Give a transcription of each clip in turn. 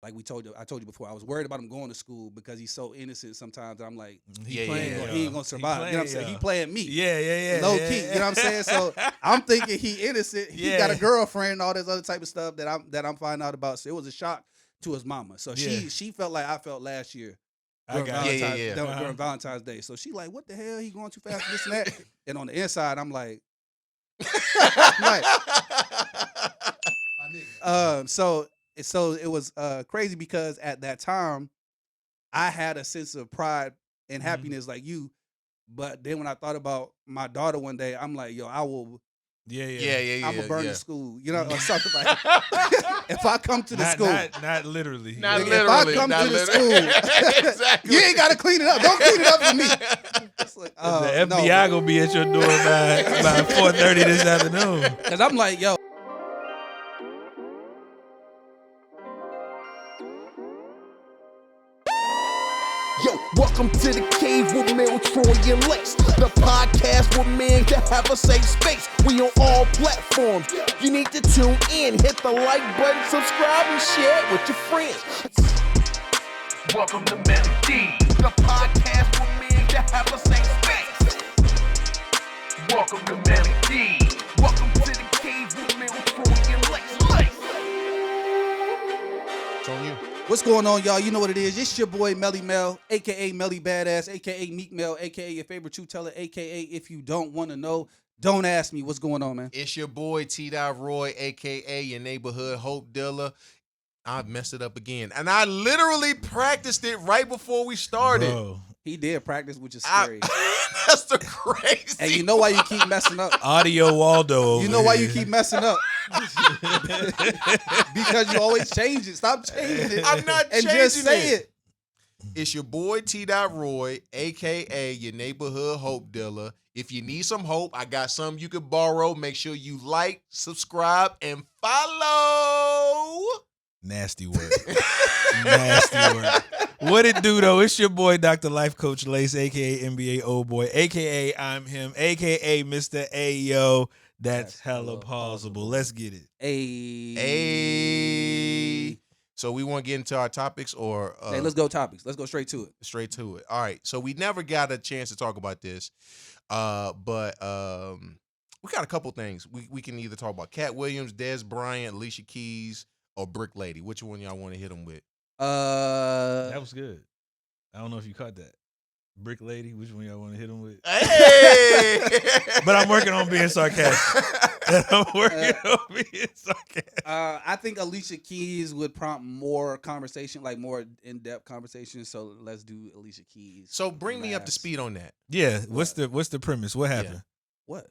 like I told you before, I was worried about him going to school because he's so innocent sometimes. I'm like, he ain't gonna survive. You know what I'm saying? He playing me. Yeah. Low key. You know what I'm saying? So I'm thinking he innocent. He got a girlfriend and all this other type of stuff that I'm finding out about. So it was a shock to his mama. So she felt like I felt last year. During Valentine's Day. So she like, what the hell? He going too fast, this and that. And on the inside, I'm like, so it was crazy because at that time I had a sense of pride and happiness like you, but then when I thought about my daughter one day, I'm like, yo, I will. I'm gonna burn the school, you know, or something like. If I come to the school, not literally. If I come to the school, exactly. You ain't gotta clean it up. Don't clean it up for me. It's like, the FBI gonna be at your door by 4:30 this afternoon. Cause I'm like, yo. Yo, welcome to the cave with Mel, Troy, and Lace. The podcast with men to have a safe space. We on all platforms. You need to tune in, hit the like button, subscribe, and share it with your friends. Welcome to Melody, the podcast with men to have a safe space. Welcome to Melody. Welcome to the cave with Mel, Troy, and Lace. It's on you. What's going on, y'all? You know what it is. It's your boy, Melly Mel, a.k.a. Melly Badass, a.k.a. Meek Mel, a.k.a. your favorite truth teller, a.k.a. if you don't want to know, don't ask me. What's going on, man? It's your boy, T-Roy, a.k.a. your neighborhood hope dealer. I messed it up again. And I literally practiced it right before we started. Bro. He did practice, which is scary. That's the crazy. And you know why you keep messing up? Audio Waldo. You know why you keep messing up? Because you always change it. Stop changing it. I'm not changing it. And just say it. It's your boy, T-Roy, a.k.a. your neighborhood hope dealer. If you need some hope, I got some you could borrow. Make sure you like, subscribe, and follow. Nasty word. Nasty word. What it do, though? It's your boy, Dr. Life Coach Lace, a.k.a. NBA old boy, a.k.a. I'm him, a.k.a. Mr. Ayo. That's hella plausible. Let's get it. Hey. So we want to get into our topics or... hey, let's go topics. Let's go straight to it. Straight to it. All right. So we never got a chance to talk about this, but we got a couple things. We can either talk about Cat Williams, Des Bryant, Alicia Keys, or Brick Lady. Which one y'all want to hit them with? That was good. I don't know if you caught that. Brick Lady, which one y'all want to hit him with? Hey! But I'm working on being sarcastic. I think Alicia Keys would prompt more conversation, like more in-depth conversation. So let's do Alicia Keys. So bring me up to speed on that. Yeah. What's the premise? What happened? What?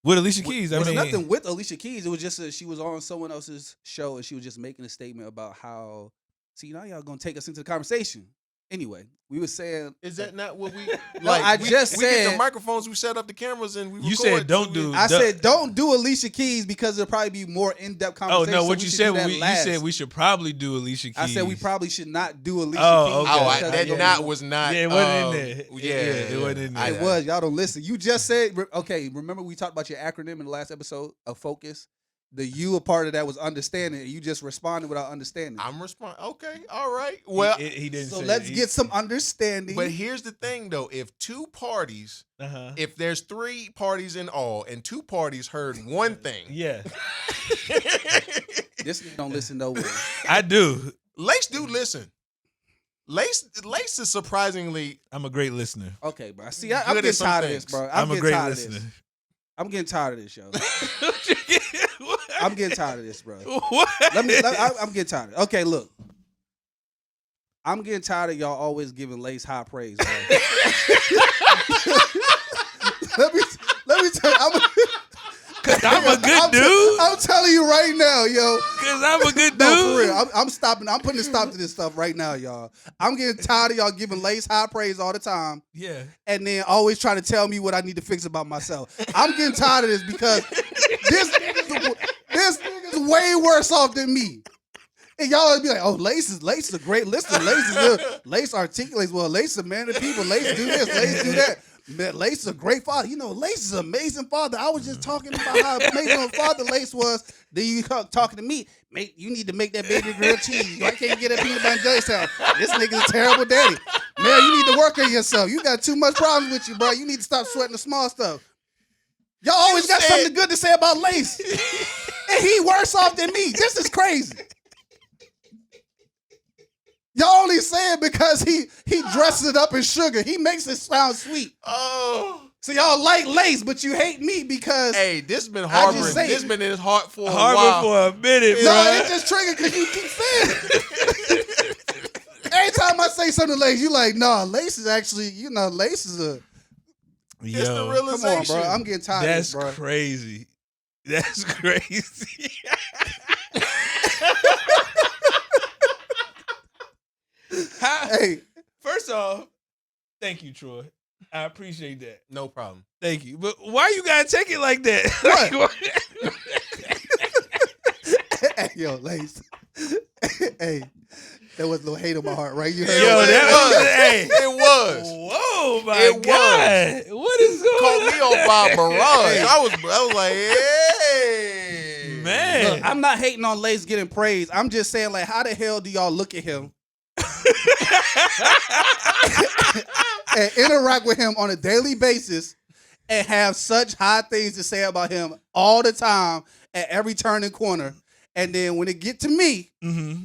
With Alicia Keys? There's nothing with Alicia Keys. It was just she was on someone else's show and she was just making a statement about how. See, now y'all gonna take us into the conversation. Anyway, we were saying... Is that not what we... Like, we get the microphones, we set up the cameras, and we record. You said don't do... I said don't do Alicia Keys because it'll probably be more in-depth conversation. Oh, no, what you said, you said we should probably do Alicia Keys. I said we probably should not do Alicia Keys. Okay. That was not... Yeah, it wasn't in there. Yeah, it wasn't in there. It was. Y'all don't listen. You just said... Okay, remember we talked about your acronym in the last episode of Focus? The you a part of that was understanding. You just responded without understanding. I'm responding. Okay, all right. Well, he didn't. So let's get some understanding. But here's the thing, though: if two parties, if there's three parties in all, and two parties heard one thing, yeah, this don't listen no way. I do. Lace do listen. Lace is surprisingly. I'm a great listener. Okay, bro. See, I'm getting tired of this, bro. I'm a great listener. I'm getting tired of this, yo. What? I'm getting tired of this, bro. What? I'm getting tired of it. Okay, look. I'm getting tired of y'all always giving Lace high praise, bro. let me tell you. Cause I'm a good dude. I'm telling you right now, yo. Cause I'm a good dude. No, for real. I'm stopping. I'm putting a stop to this stuff right now, y'all. I'm getting tired of y'all giving Lace high praise all the time. Yeah. And then always trying to tell me what I need to fix about myself. I'm getting tired of this because this nigga's way worse off than me. And y'all always be like, oh, Lace is a great listener. Lace is good. Lace articulates well. Lace is a man of people. Lace do this. Lace do that. Man, Lace is a great father. You know, Lace is an amazing father. I was just talking about how amazing of a father Lace was. Then you talking to me. You need to make that baby grilled cheese. I can't get that peanut butter and jelly sandwich. This nigga's a terrible daddy. Man, you need to work on yourself. You got too much problems with you, bro. You need to stop sweating the small stuff. Y'all always got something good to say about Lace. And he worse off than me. This is crazy. Y'all only say it because he dresses it up in sugar. He makes it sound sweet. Oh. So y'all like Lace, but you hate me because Hey, this been harboring. This been in his heart for a while. Harbor for a minute, bro. no, it just triggered because you keep saying it. Every time I say something to Lace, you like, nah, Lace is actually, Lace is a. It's the Yo, realization. Come on, bro. I'm getting tired that's of this, bro. crazy. That's crazy. Hey, First off, thank you, Troy. I appreciate that. No problem. Thank you. But why you gotta take it like that? What? Hey, yo, Lace. Hey, there was a little hate in my heart, right? You heard Yo, me? that was hey. It was. Whoa, my It God. What is going Caught on? me on by a barrage. I was like, hey. Man. Look, I'm not hating on Lace getting praise. I'm just saying, like, how the hell do y'all look at him and interact with him on a daily basis and have such high things to say about him all the time at every turn and corner? And then when it get to me, Mm-hmm.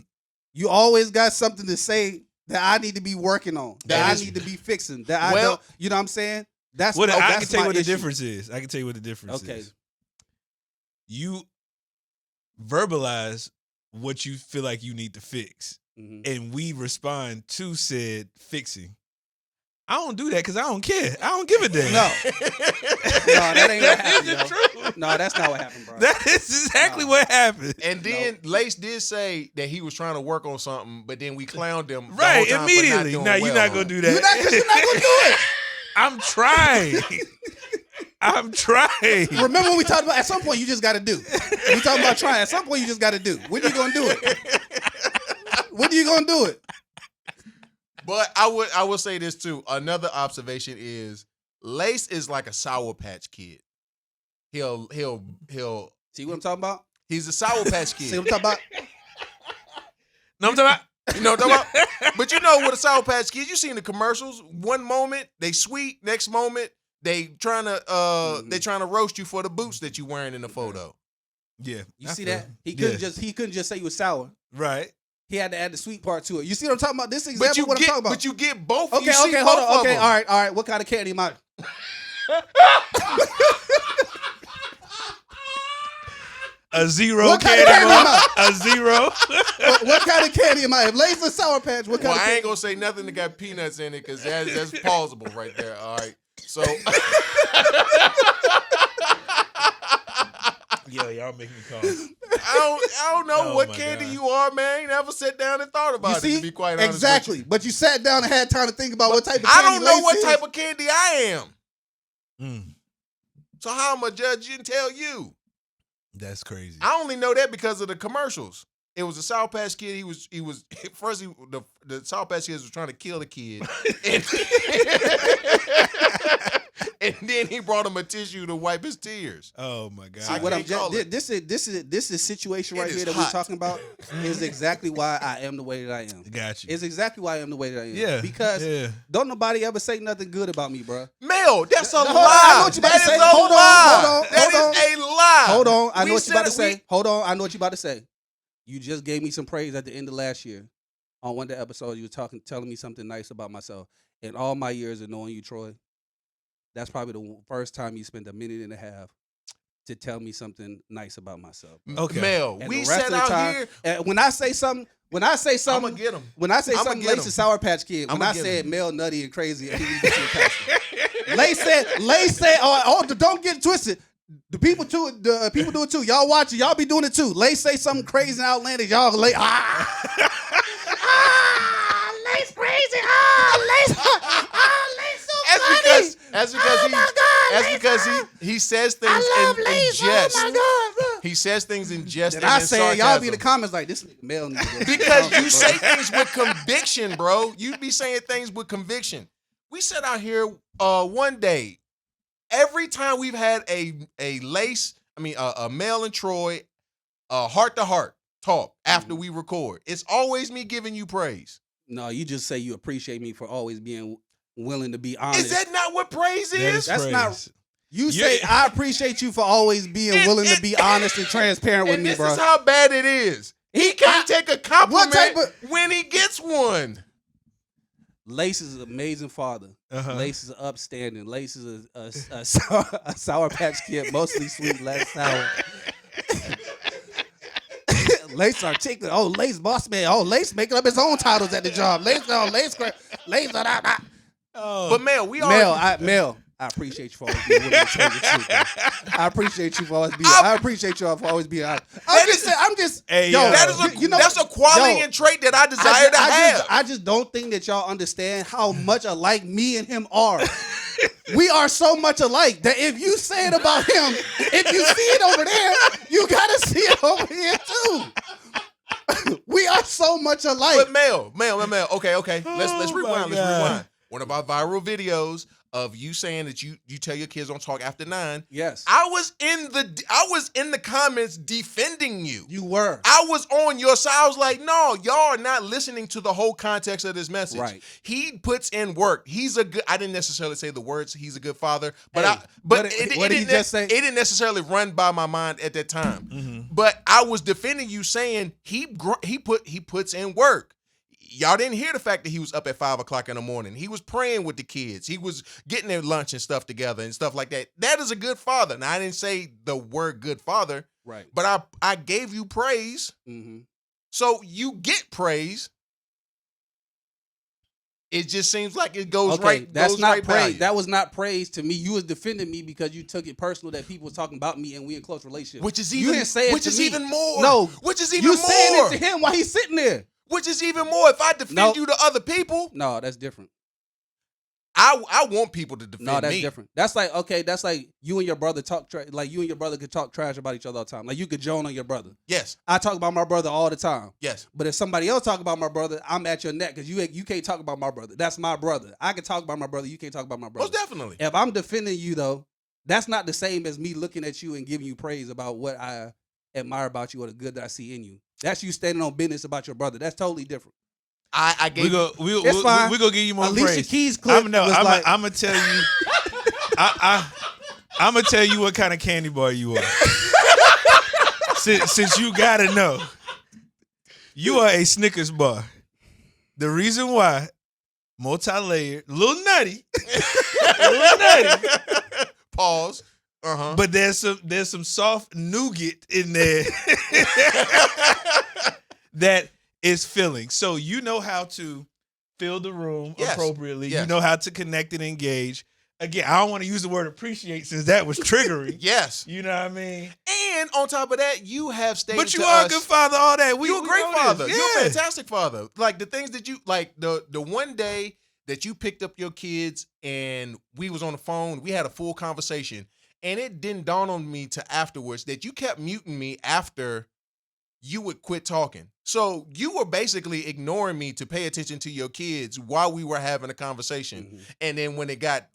you always got something to say that I need to be working on, that I need to be fixing, that I don't, you know what I'm saying? That's What I that's can tell you my what the issue. difference is. I can tell you what the difference Okay. is. You verbalize what you feel like you need to fix, Mhm. and we respond to said fixing. I don't do that because I don't care. I don't give a damn. No, that ain't what happened, That is the yo. truth. No, that's not what happened, bro. That is exactly No. what happened. And then Lace did say that he was trying to work on something, but then we clowned him the Right, whole time immediately. For No, not doing you're well not on gonna it. do that. You're not gonna do it. I'm trying. I'm trying. Remember when we talked about at some point you just got to do. We talking about trying. At some point you just got to do. When are you gonna do it? When are you gonna do it? But I would say this too. Another observation is Lace is like a Sour Patch Kid. He'll See what I'm talking about? he's a Sour Patch See Kid. what I'm talking about? No, I'm talking about. You know what I'm talking about? But you know what a Sour Patch Kid, you seen the commercials. One moment they sweet, next moment they trying to roast you for the boots that you wearing in the photo. Yeah. You I see feel that? it. He couldn't just say you was sour. Right. He had to add the sweet part to it. You see what I'm talking about? This is But exactly you what I'm talking about. But you get both. Okay, you see hold both on. of Okay, them. all right. What kind of candy am I? A zero What kind candy of candy am bar. I? A zero. What kind of candy am I? If Lay's a Sour Patch, what kind Well, of I candy? ain't gonna say nothing that got peanuts in it because that's plausible right there. All right. So Yo, y'all make me call. I don't know Oh what my candy God. you are, man. You never sat down and thought You about it. see? To be quite honest, Exactly. with you. But you sat down and had time to think about what type of I candy don't know Lay's what is. type of candy I am. Mm, So how am I judge you and tell you? that's crazy. I only know that because of the commercials. It was a Sour Patch Kid. He was first. The Sour Patch Kids was trying to kill the kid, and then he brought him a tissue to wipe his tears. Oh my God. See, what I'm can't call just, it. this is situation It right is here that hot. we're talking about is exactly why I am the way that I am. Got you. It's exactly why I am the way that I am. Yeah. Because yeah. don't nobody ever say nothing good about me, bro. Mel, that's a Hold on, lie. I know what you about That to say. is a Hold on, lie. hold on, That hold is a lie. Hold on, I know We what you about to said it- say. Hold on, I know what you about to say. You just gave me some praise at the end of last year. On one of the episodes, you were telling me something nice about myself. In all my years of knowing you, Troy, that's probably the first time you spent a minute and a half to tell me something nice about myself. Okay. Mel, And we the rest sat of the out time, here. and when I say something, I'm gonna get him. when I say I'ma something, get Lace him. is Sour Patch Kid. When I'ma I get said him. male nutty and crazy, and he needs to see a counselor. Lace said, don't get it twisted. The people do it too. Y'all watch it. Y'all be doing it too. Lace say something crazy and outlandish. Y'all Lace Lace crazy. Lace so funny. That's because he says things in jest. Oh my God, bro. He says things in jest. And and I in say, sarcasm. y'all be in the comments like, this nigga male nigga. Because you say things with conviction, bro. You be saying things with conviction. we sat out here one day. Every time we've had a Mel and Troy, heart to heart talk after we record, it's always me giving you praise. No, you just say you appreciate me for always being willing to be honest. Is that not what praise is? That's not. You say I appreciate you for always being willing to be honest and transparent with me, bro. This is how bad it is. He can't take a compliment when he gets one. Lace is an amazing father. Lace is upstanding. Lace is a sour Patch Kid, mostly sweet, less sour. Lace articulate. Oh, Lace boss man. Oh, Lace making up his own titles at the job. Lace. But Mel, I appreciate you for always being willing to tell the truth. Man. I appreciate you for always being. I appreciate you for always being honest. That's a quality and trait that I desire to have. I just don't think that y'all understand how much alike me and him are. We are so much alike that if you say it about him, if you see it over there, you gotta see it over here too. We are so much alike. But Mel. Okay. Let's rewind. One of our viral videos of you saying that you tell your kids don't talk after 9. Yes. I was in the comments defending you. You were. I was on your side. I was like, no, y'all are not listening to the whole context of this message. Right. He puts in work. I didn't necessarily say the words, he's a good father, but what did he just say? It didn't necessarily run by my mind at that time. But I was defending you saying he puts in work. Y'all didn't hear the fact that he was up at 5 o'clock in the morning. He was praying with the kids. He was getting their lunch and stuff together and stuff like that. That is a good father. Now, I didn't say the word good father, right? But I gave you praise. So you get praise. It just seems like it goes right. That's not praise. By that was not praise to me. You was defending me because you took it personal that people was talking about me and we in close relationship. Which is even, you didn't say it which to is me. even more. No, which is even more. You saying it to him while he's sitting there. Which is even more. If I defend you to other people, no, that's different. I want people to defend me. No, that's different. That's like you and your brother talk like you and your brother could talk trash about each other all the time. Like you could joan on your brother. Yes. I talk about my brother all the time. Yes. But if somebody else talk about my brother, I'm at your neck because you can't talk about my brother. That's my brother. I can talk about my brother. You can't talk about my brother. Most definitely. If I'm defending you though, that's not the same as me looking at you and giving you praise about what I admire about you or the good that I see in you. That's you standing on business about your brother. That's totally different. I gave we gonna give you more Alicia praise. Keys clip. I'm gonna tell you. I'm gonna tell you what kind of candy bar you are. since you gotta know, you are a Snickers bar. The reason why, multi-layered, little nutty. Pause. But there's some soft nougat in there that is filling. So you know how to fill the room appropriately. Yes. You know how to connect and engage. Again, I don't want to use the word appreciate since that was triggering. Yes. You know what I mean? And on top of that, you have stated But you are a good father, all that. You're a great father. Yeah. You're a fantastic father. Like the things that you, like the one day that you picked up your kids and we was on the phone, we had a full conversation. And it didn't dawn on me till afterwards that you kept muting me after you would quit talking. So you were basically ignoring me to pay attention to your kids while we were having a conversation. And then when it got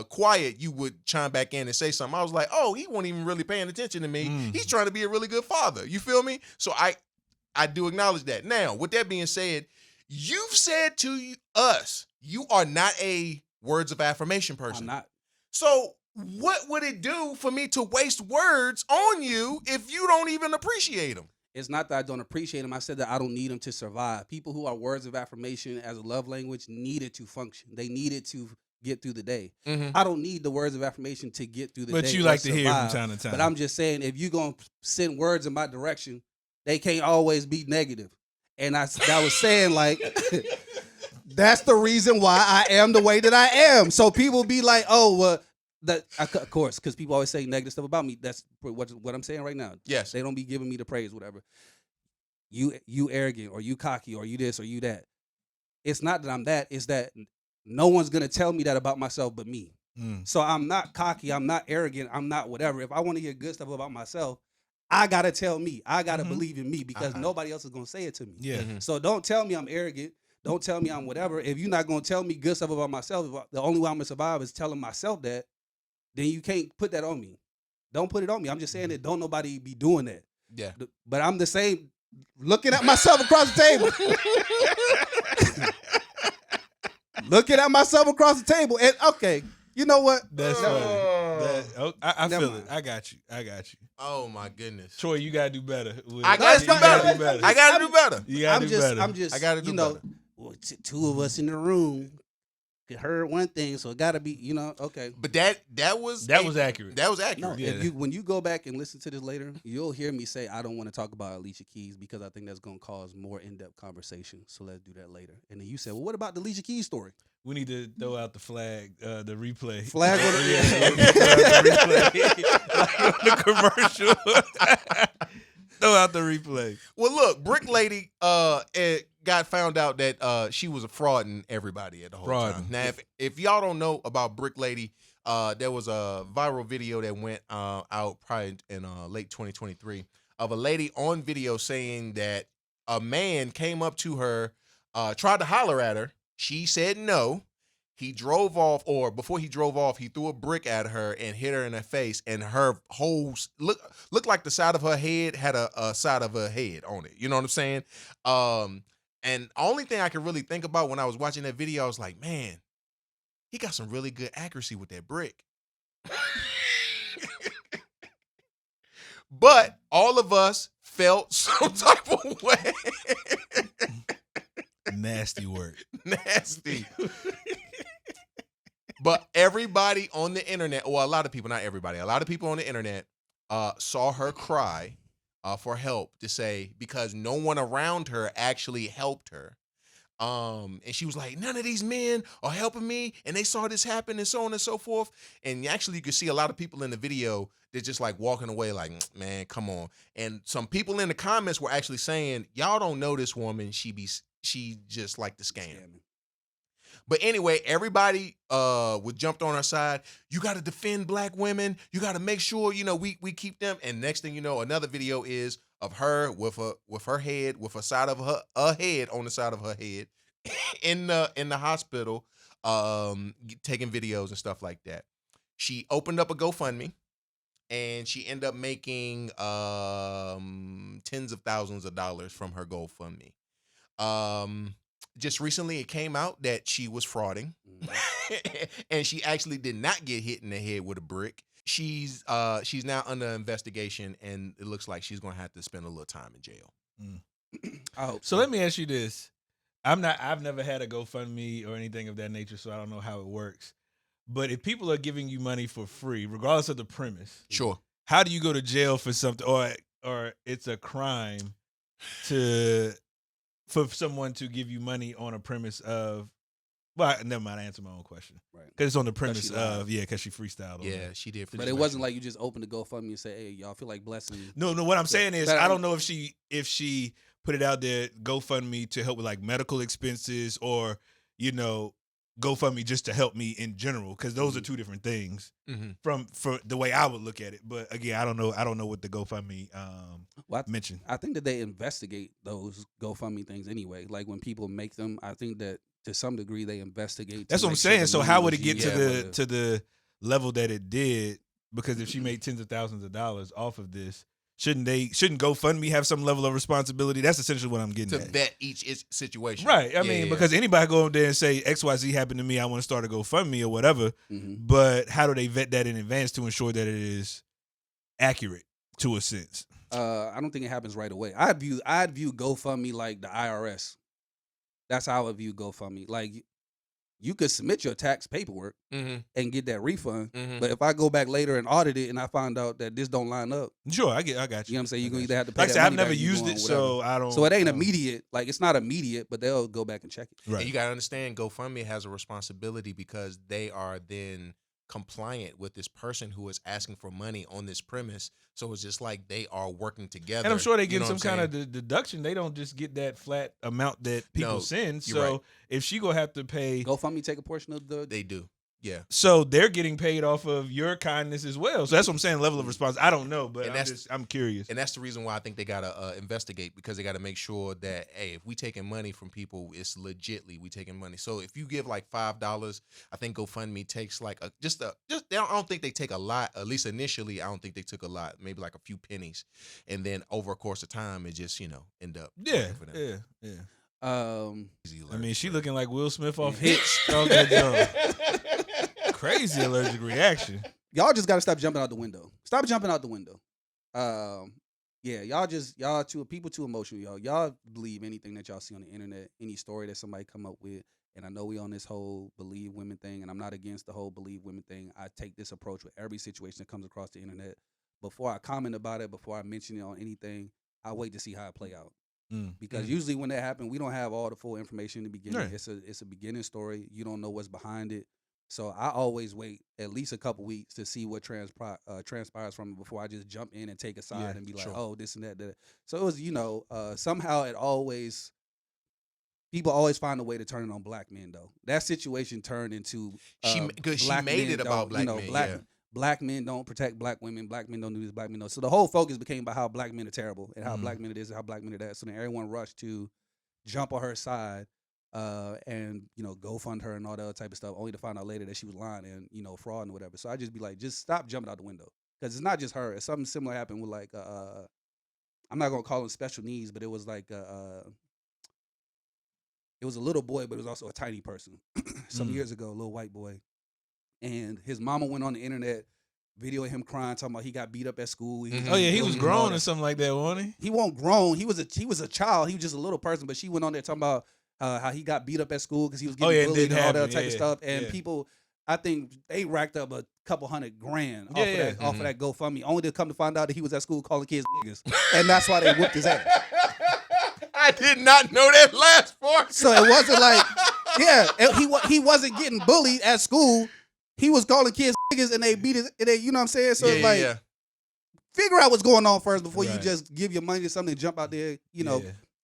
quiet, you would chime back in and say something. I was like, oh, he wasn't even really paying attention to me. He's trying to be a really good father. You feel me? So I do acknowledge that. Now, with that being said, you've said to us, you are not a words of affirmation person. I'm not. So what would it do for me to waste words on you if you don't even appreciate them? It's not that I don't appreciate them. I said that I don't need them to survive. People who are words of affirmation as a love language needed to function. They needed to get through the day. I don't need the words of affirmation to get through the day. But you like to hear from time to time. But I'm just saying, if you're going to send words in my direction, they can't always be negative. And I was saying, like, that's the reason why I am the way that I am. So people be like, oh, well, of course, because people always say negative stuff about me. That's what I'm saying right now. Yes. They don't be giving me the praise, whatever. You arrogant, or you cocky, or you this, or you that. It's not that I'm that. It's that no one's going to tell me that about myself but me. So I'm not cocky. I'm not arrogant. I'm not whatever. If I want to hear good stuff about myself, I got to tell me. I got to believe in me because nobody else is going to say it to me. Yeah. So don't tell me I'm arrogant. Don't tell me I'm whatever. If you're not gonna tell me good stuff about myself, if the only way I'm gonna survive is telling myself that, then you can't put that on me. Don't put it on me. I'm just saying that don't nobody be doing that. Yeah. But I'm the same, looking at myself across the table. Looking at myself across the table. And okay, you know what? That's funny. I Never feel mind. it. I got you. Oh my goodness. Troy, you gotta do better. I gotta do better. I gotta do better. You gotta do better. I'm just, I gotta do better. well, two of us in the room heard one thing, so it gotta be, okay. But that was accurate. That was No, accurate. Yeah. when you go back and listen to this later, you'll hear me say I don't want to talk about Alicia Keys because I think that's gonna cause more in-depth conversation. So let's do that later. And then you said, well, what about the Alicia Keys story? We need to throw out the flag, the replay. Flag on the- the commercial. Throw out the replay. Well, look, Brick Lady got found out that she was a frauding everybody at the whole time. Now, if y'all don't know about Brick Lady, there was a viral video that went out probably in late 2023 of a lady on video saying that a man came up to her, tried to holler at her. She said no. He drove off, or before he drove off, he threw a brick at her and hit her in the face, and her whole looked like the side of her head had a side of her head on it. You know what I'm saying? And only thing I could really think about when I was watching that video, I was like, man, he got some really good accuracy with that brick. But all of us felt some type of way. Nasty work. Nasty. But everybody on the internet, well, a lot of people, not everybody, a lot of people on the internet saw her cry for help to say, because no one around her actually helped her. And she was like, none of these men are helping me, and they saw this happen, and so on and so forth. And actually, you could see a lot of people in the video, they're just like walking away like, man, come on. And some people in the comments were actually saying, y'all don't know this woman. She just like to scam. But anyway, everybody was jumped on her side. You got to defend black women. You got to make sure, we keep them. And next thing you know, another video is of her with her head, with a side of her head on the side of her head in the hospital, taking videos and stuff like that. She opened up a GoFundMe, and she ended up making tens of thousands of dollars from her GoFundMe. Just recently, it came out that she was frauding, and she actually did not get hit in the head with a brick. She's now under investigation, and it looks like she's gonna have to spend a little time in jail. I hope So let me ask you this: I've never had a GoFundMe or anything of that nature, so I don't know how it works. But if people are giving you money for free, regardless of the premise, Sure. how do you go to jail for something, or it's a crime for someone to give you money on a premise of, well, never mind, I answered my own question. Right. Because it's on the premise she lied. of, because she freestyled on Yeah, it. she did. But it wasn't like you just opened the GoFundMe and say, hey, y'all feel like blessing. No, what I'm saying is, But I don't know if she put it out there, GoFundMe to help with like medical expenses, or, GoFundMe just to help me in general, because those are two different things for the way I would look at it. But again, I don't know what the GoFundMe mentioned. I think that they investigate those GoFundMe things anyway. Like when people make them, I think that to some degree they investigate. That's what I'm make sure saying. the So money how would was it get used. to the level that it did? Because if she made tens of thousands of dollars off of this, shouldn't GoFundMe have some level of responsibility? That's essentially what I'm getting to at. vet each situation. Right. I mean, because anybody go up there and say XYZ happened to me, I want to start a GoFundMe or whatever. But how do they vet that in advance to ensure that it is accurate to a sense? I don't think it happens right away. I'd view GoFundMe like the IRS. That's how I would view GoFundMe. Like you could submit your tax paperwork and get that refund. But if I go back later and audit it and I find out that this don't line up, Sure, I got you. you know what I'm saying? You're gonna either have to pay Like I that said, I've money never back, you used go on it, whatever. so I don't. So it ain't immediate. Like it's not immediate, but they'll go back and check it. Right. And you got to understand, GoFundMe has a responsibility because they are then compliant with this person who is asking for money on this premise. So it's just like they are working together. And I'm sure they get You know some what I'm kind saying? of deduction. They don't just get that flat amount that people No, send. you're So right. if she gonna have to pay, GoFundMe take a portion of the. They do. Yeah. So they're getting paid off of your kindness as well. So that's what I'm saying. Level of response. I don't know, but I'm curious. And that's the reason why I think they gotta investigate, because they gotta make sure that, hey, if we taking money from people, it's legitly we taking money. So if you give like $5, I think GoFundMe takes like I don't think they take a lot. At least initially, I don't think they took a lot. Maybe like a few pennies, and then over a course of time, it just end up working for them. Yeah. Easy I mean, alert, she but- looking like Will Smith off Hitch. Off that joint. Crazy allergic reaction. Y'all just gotta stop jumping out the window. Stop jumping out the window. Yeah, y'all people too emotional, y'all. Y'all believe anything that y'all see on the internet, any story that somebody come up with. And I know we on this whole believe women thing, and I'm not against the whole believe women thing. I take this approach with every situation that comes across the internet. Before I comment about it, before I mention it on anything, I wait to see how it play out. Because usually when that happens, we don't have all the full information in the beginning. Right. It's a beginning story. You don't know what's behind it. So I always wait at least a couple weeks to see what transpires from it before I just jump in and take a side and be like, oh, this and that. So it was, somehow people always find a way to turn it on black men, though. That situation turned into she made it about black men. Black men don't protect black women. Black men don't do this. Black men don't. So the whole focus became about how black men are terrible and how black men are this and how black men are that. So then everyone rushed to jump on her side and go fund her and all that other type of stuff, only to find out later that she was lying and fraud and whatever. So I just be like, just stop jumping out the window, because it's not just her. It's something similar happened with like I'm not gonna call them special needs, but it was like it was a little boy, but it was also a tiny person. Some years ago, a little white boy, and his mama went on the internet, videoing him crying, talking about he got beat up at school. Oh yeah, he was grown or something like that, wasn't he? He wasn't grown. He was a child. He was just a little person. But she went on there talking about how he got beat up at school because he was getting bullied and all that type of stuff. And people, I think they racked up a couple $100,000 off of that GoFundMe, only to come to find out that he was at school calling kids niggas, and that's why they whooped his ass. I did not know that last part. So it wasn't like, he wasn't getting bullied at school. He was calling kids niggas and they beat his, you know what I'm saying? So it's like, figure out what's going on first before you just give your money to something and jump out there,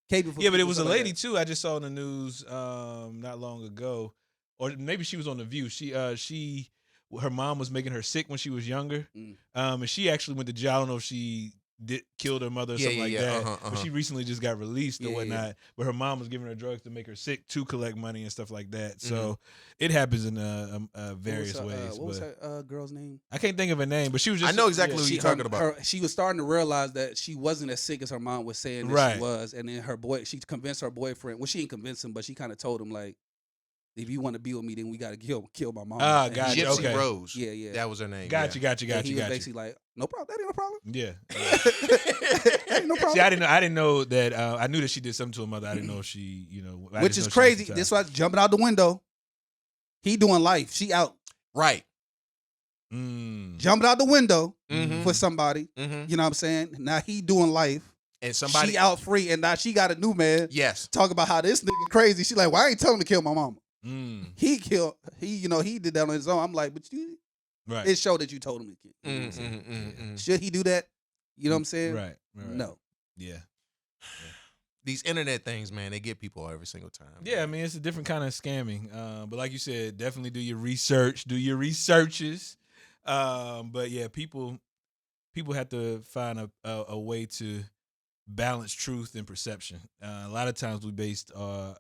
cater for. Yeah, but it was a lady too. I just saw in the news not long ago, or maybe she was on The View. Her mom was making her sick when she was younger, and she actually went to jail. I don't know if she killed her mother or something like that. But she recently just got released or whatnot. But her mom was giving her drugs to make her sick to collect money and stuff like that. So it happens in various ways. What was that girl's name? I can't think of her name, but she was just. I know exactly what you're talking about. She was starting to realize that she wasn't as sick as her mom was saying that she was. And then she convinced her boyfriend. Well, she didn't convince him, but she kind of told him, like, if you want to be with me, then we got to kill my mom. Ah, gotcha. Gypsy Rose. Yeah. That was her name. Gotcha. He was basically like, no problem. That ain't no problem. Yeah. That ain't no problem. See, I didn't know that. I knew that she did something to her mother. I didn't know if she, which is crazy. This was jumping out the window. He doing life. She out. Right. Jumping out the window for somebody. You know what I'm saying? Now he doing life. And somebody she out free, and now she got a new man. Yes. Talk about how this nigga crazy. She like, well, I ain't telling him to kill my mama. He did that on his own. I'm like, but it showed that you told him to kill. Should he do that? You know what I'm saying? Right. No. Yeah. These internet things, man, they get people every single time. Yeah, I mean, it's a different kind of scamming. But like you said, definitely do your research, do your researches. But yeah, people have to find a way to balance truth and perception. A lot of times we based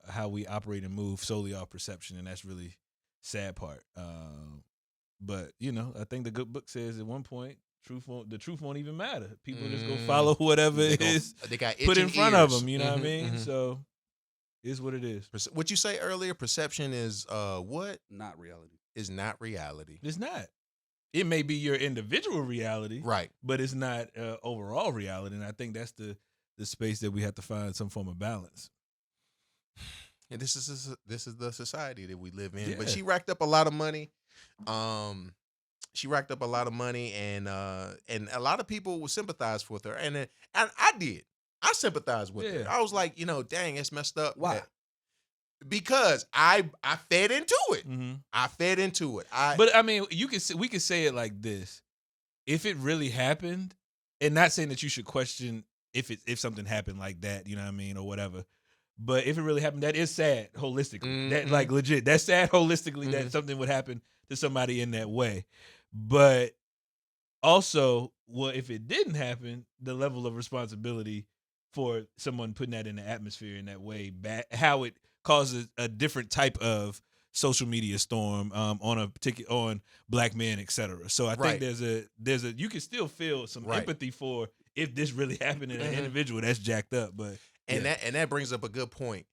how we operate and move solely off perception, and that's really sad part. But I think the good book says at one point, the truth won't even matter. People just go follow whatever they got put in front of them. You know what I mean? Mm-hmm. So it's what it is. What you say earlier, perception is what? Not reality. Is not reality. It's not. It may be your individual reality, right? But it's not overall reality, and I think that's the space that we have to find some form of balance. And this is the society that we live in. Yeah. But she racked up a lot of money. She racked up a lot of money, and a lot of people would sympathize with her, and I did. I sympathized with her. I was like, dang, it's messed up. Why? Because I fed into it. Mm-hmm. I fed into it. But I mean, we could say it like this: if it really happened, and not saying that you should question if something happened like that, you know what I mean, or whatever. But if it really happened, that is sad holistically. That Mhm. like legit. That's sad holistically that Mhm. something would happen to somebody in that way. But also, well, if it didn't happen, the level of responsibility for someone putting that in the atmosphere in that way, how it causes a different type of social media storm on a particular on black men, etc. So I Right. think there's a you can still feel some Right. empathy for if this really happened in an Mhm. individual that's jacked up. But And yeah. that brings up a good point.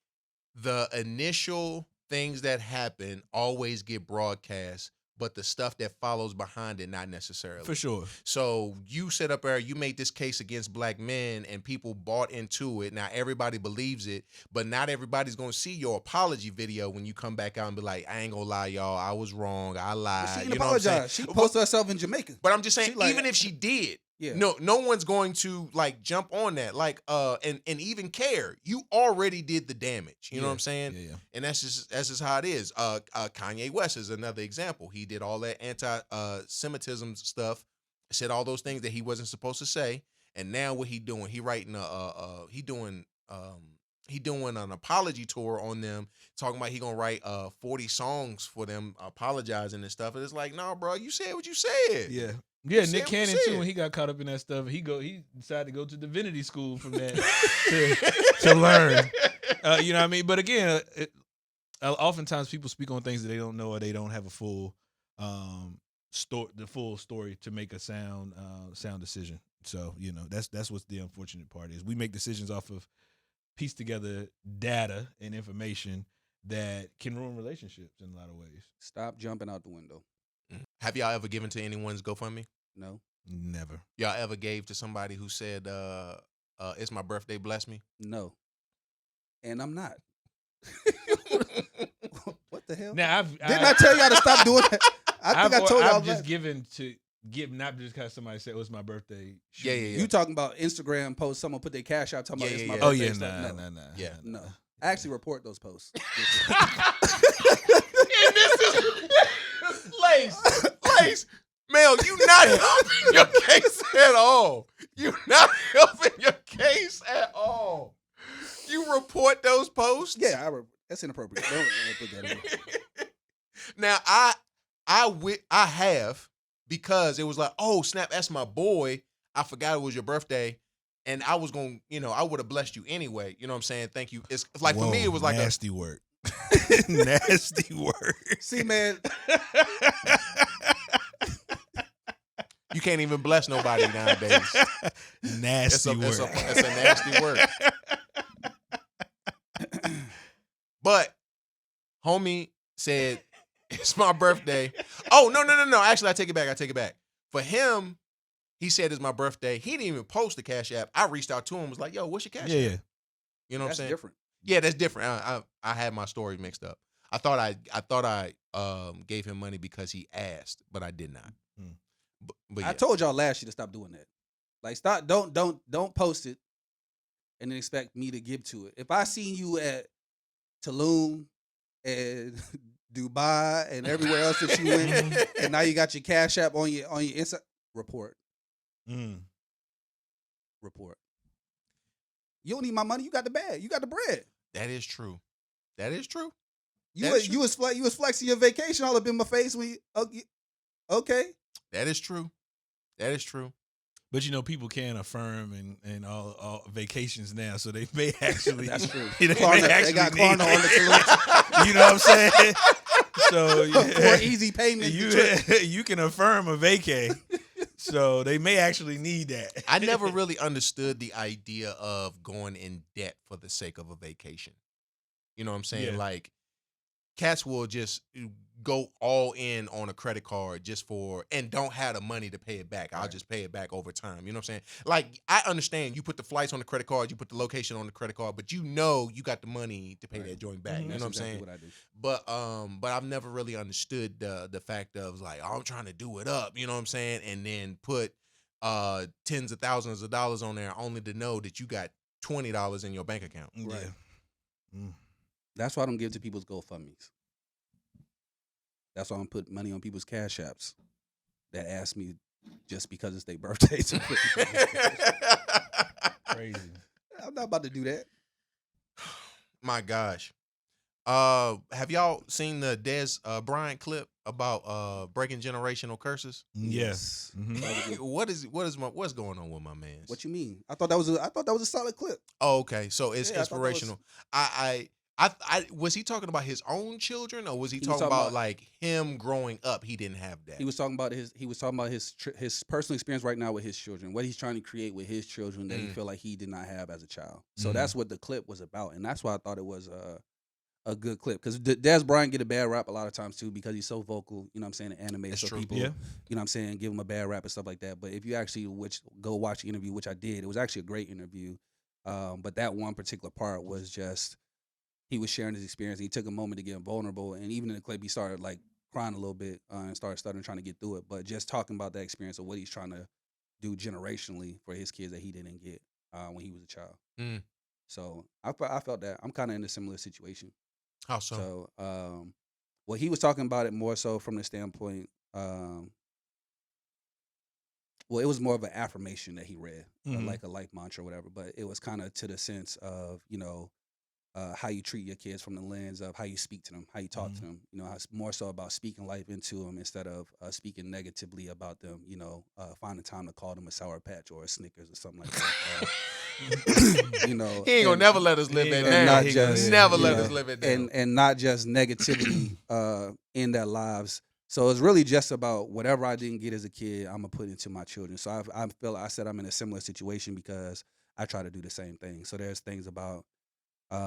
The initial things that happen always get broadcast, but the stuff that follows behind it, not necessarily. For sure. So you set up there, you made this case against black men, and people bought into it. Now everybody believes it, but not everybody's gonna see your apology video when you come back out and be like, "I ain't gonna lie, y'all, I was wrong, I lied." She didn't You know what I'm saying? apologize. She posted herself in Jamaica. But I'm just saying, She like- even if she did, Yeah. no one's going to like jump on that, like and even care. You already did the damage. You know what I'm saying? Yeah. And that's just how it is. Kanye West is another example. He did all that anti-Semitism stuff, said all those things that he wasn't supposed to say, and now what he doing? He writing he doing an apology tour on them, talking about he gonna write 40 songs for them apologizing and stuff. And it's like, nah, bro, you said what you said. Yeah. You Yeah, said Nick what you Cannon said. too. When he got caught up in that stuff, he decided to go to divinity school from that to learn. You know what I mean? But again, oftentimes people speak on things that they don't know or they don't have a full the full story to make a sound decision. So that's what's the unfortunate part is we make decisions off of piece together data and information that can ruin relationships in a lot of ways. Stop jumping out the window. Have y'all ever given to anyone's GoFundMe? No. Never. Y'all ever gave to somebody who said, "It's my birthday, bless me"? No. And I'm not. What the hell? Now Didn't I tell y'all to stop doing that? I think I told y'all I've just that. given to give, not just because somebody said it was my birthday. Yeah. You talking about Instagram posts, someone put their cash out talking about Yeah, it's my yeah. birthday. Oh yeah, stuff. nah. Yeah. No. I actually report those posts. And this is Lace, Mel, you not helping your case at all. You not helping your case at all. You report those posts? Yeah, that's inappropriate. Don't put that in. Now I have, because it was like, oh snap, that's my boy. I forgot it was your birthday. And I was going, I would have blessed you anyway. You know what I'm saying? Thank you. It's like, for me, it was like nasty work. Nasty work. See, man, you can't even bless nobody nowadays. Nasty work. It's a nasty work. But homie said, it's my birthday. Oh, no. Actually, I take it back. For him, he said it's my birthday. He didn't even post the Cash App. I reached out to him, was like, yo, what's your Cash App? Yeah. You know what I'm that's saying? different. Yeah, that's different. I had my story mixed up. I thought I gave him money because he asked, but I did not. But yeah. I told y'all last year to stop doing that. Like, stop. Don't post it, and then expect me to give to it. If I seen you at Tulum and Dubai and everywhere else that you went, and now you got your Cash App on your Insta, report. Report. You don't need my money. You got the bag. You got the bread. That is true. That is true. You That's was flexing your vacation all up in my face when you, okay. That is true. That is true. But people can affirm and all vacations now, so they may actually. That's true. They got Klarna on the Tulum. You know what I'm saying? So for easy payment. you can affirm a vacay. So they may actually need that. I never really understood the idea of going in debt for the sake of a vacation. You know what I'm saying? Yeah. Like, cats will just go all in on a credit card and don't have the money to pay it back. I'll just pay it back over time. You know what I'm saying? Like, I understand you put the flights on the credit card, you put the location on the credit card, but you got the money to pay that joint back. You know what I'm saying? What I do. But I've never really understood the fact of like, oh, I'm trying to do it up, you know what I'm saying? And then put tens of thousands of dollars on there only to know that you got $20 in your bank account. Right. Yeah. That's why I don't give to people's GoFundMes. That's why I don't put money on people's Cash Apps that ask me just because it's their birthday. Crazy. I'm not about to do that. My gosh. Have y'all seen the Des Bryant clip about breaking generational curses? Yes. What's going on with my man? What you mean? I thought that was a solid clip. Oh, okay. So it's Yeah, I thought that was- inspirational. I was he talking about his own children, or was he He was talking talking about about- like him growing up? He didn't have that. He was talking about his personal experience right now with his children, what he's trying to create with his children that he feel like he did not have as a child. So that's what the clip was about, and that's why I thought it was a good clip, because Des Bryant get a bad rap a lot of times too, because he's so vocal, you know what I'm saying, and animated. That's So true. people, Yeah. you know what I'm saying, give him a bad rap and stuff like that. But if you actually go watch the interview, which I did, it was actually a great interview. But that one particular part was just, he was sharing his experience. He took a moment to get vulnerable, and even in the clip, he started like crying a little bit and started stuttering, trying to get through it. But just talking about that experience of what he's trying to do generationally for his kids that he didn't get when he was a child. Mm. So I felt that I'm kind of in a similar situation. How so? So, well, he was talking about it more so from the standpoint, well, it was more of an affirmation that he read, like a life mantra or whatever. But it was kind of to the sense of, how you treat your kids from the lens of how you speak to them, how you talk to them. It's more so about speaking life into them instead of speaking negatively about them. Finding time to call them a Sour Patch or a Snickers or something like that. He ain't gonna never let us live that and down. not He just never you let know, us live it down. and not just negativity in their lives. So it's really just about whatever I didn't get as a kid, I'm gonna put into my children. So I said I'm in a similar situation because I try to do the same thing. So there's things about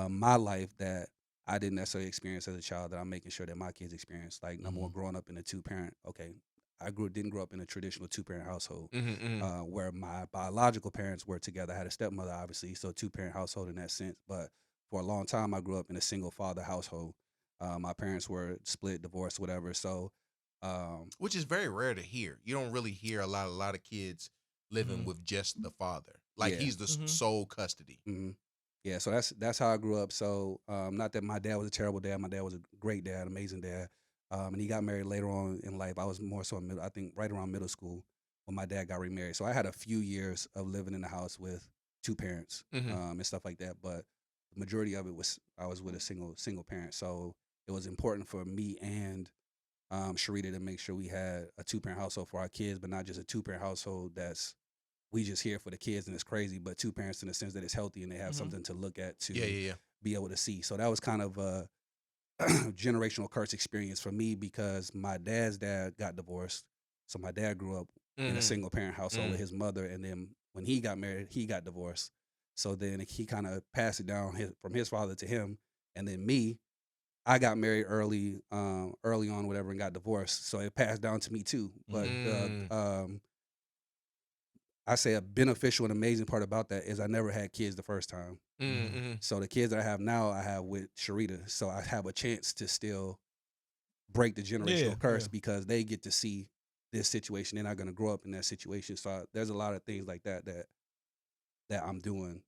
my life that I didn't necessarily experience as a child that I'm making sure that my kids experience. Like number one, growing up in a 2-parent. Okay, I didn't grow up in a traditional 2-parent household where my biological parents were together. I had a stepmother, obviously, so 2-parent household in that sense. But for a long time, I grew up in a single father household. My parents were split, divorced, whatever. So, Which is very rare to hear. You don't really hear a lot of kids living with just the father. Like Yeah. he's the sole custody. Yeah, so that's how I grew up. So not that my dad was a terrible dad. My dad was a great dad, amazing dad. And he got married later on in life. I was more so in I think right around middle school when my dad got remarried. So I had a few years of living in the house with 2 parents and stuff like that. But the majority of it was I was with a single parent. So it was important for me and Sharita to make sure we had a 2-parent household for our kids, but not just a 2-parent household that's we just here for the kids and it's crazy, but 2 parents in the sense that it's healthy and they have something to look at to be able to see. So that was kind of a generational curse experience for me because my dad's dad got divorced. So my dad grew up in a single parent household with his mother, and then when he got married, he got divorced. So then he kind of passed it down from his father to him, and then me, I got married early on, whatever, and got divorced. So it passed down to me too. But I say a beneficial and amazing part about that is I never had kids the first time. So the kids that I have now, I have with Sharita. So I have a chance to still break the generational curse because they get to see this situation. They're not going to grow up in that situation. So there's a lot of things like that I'm doing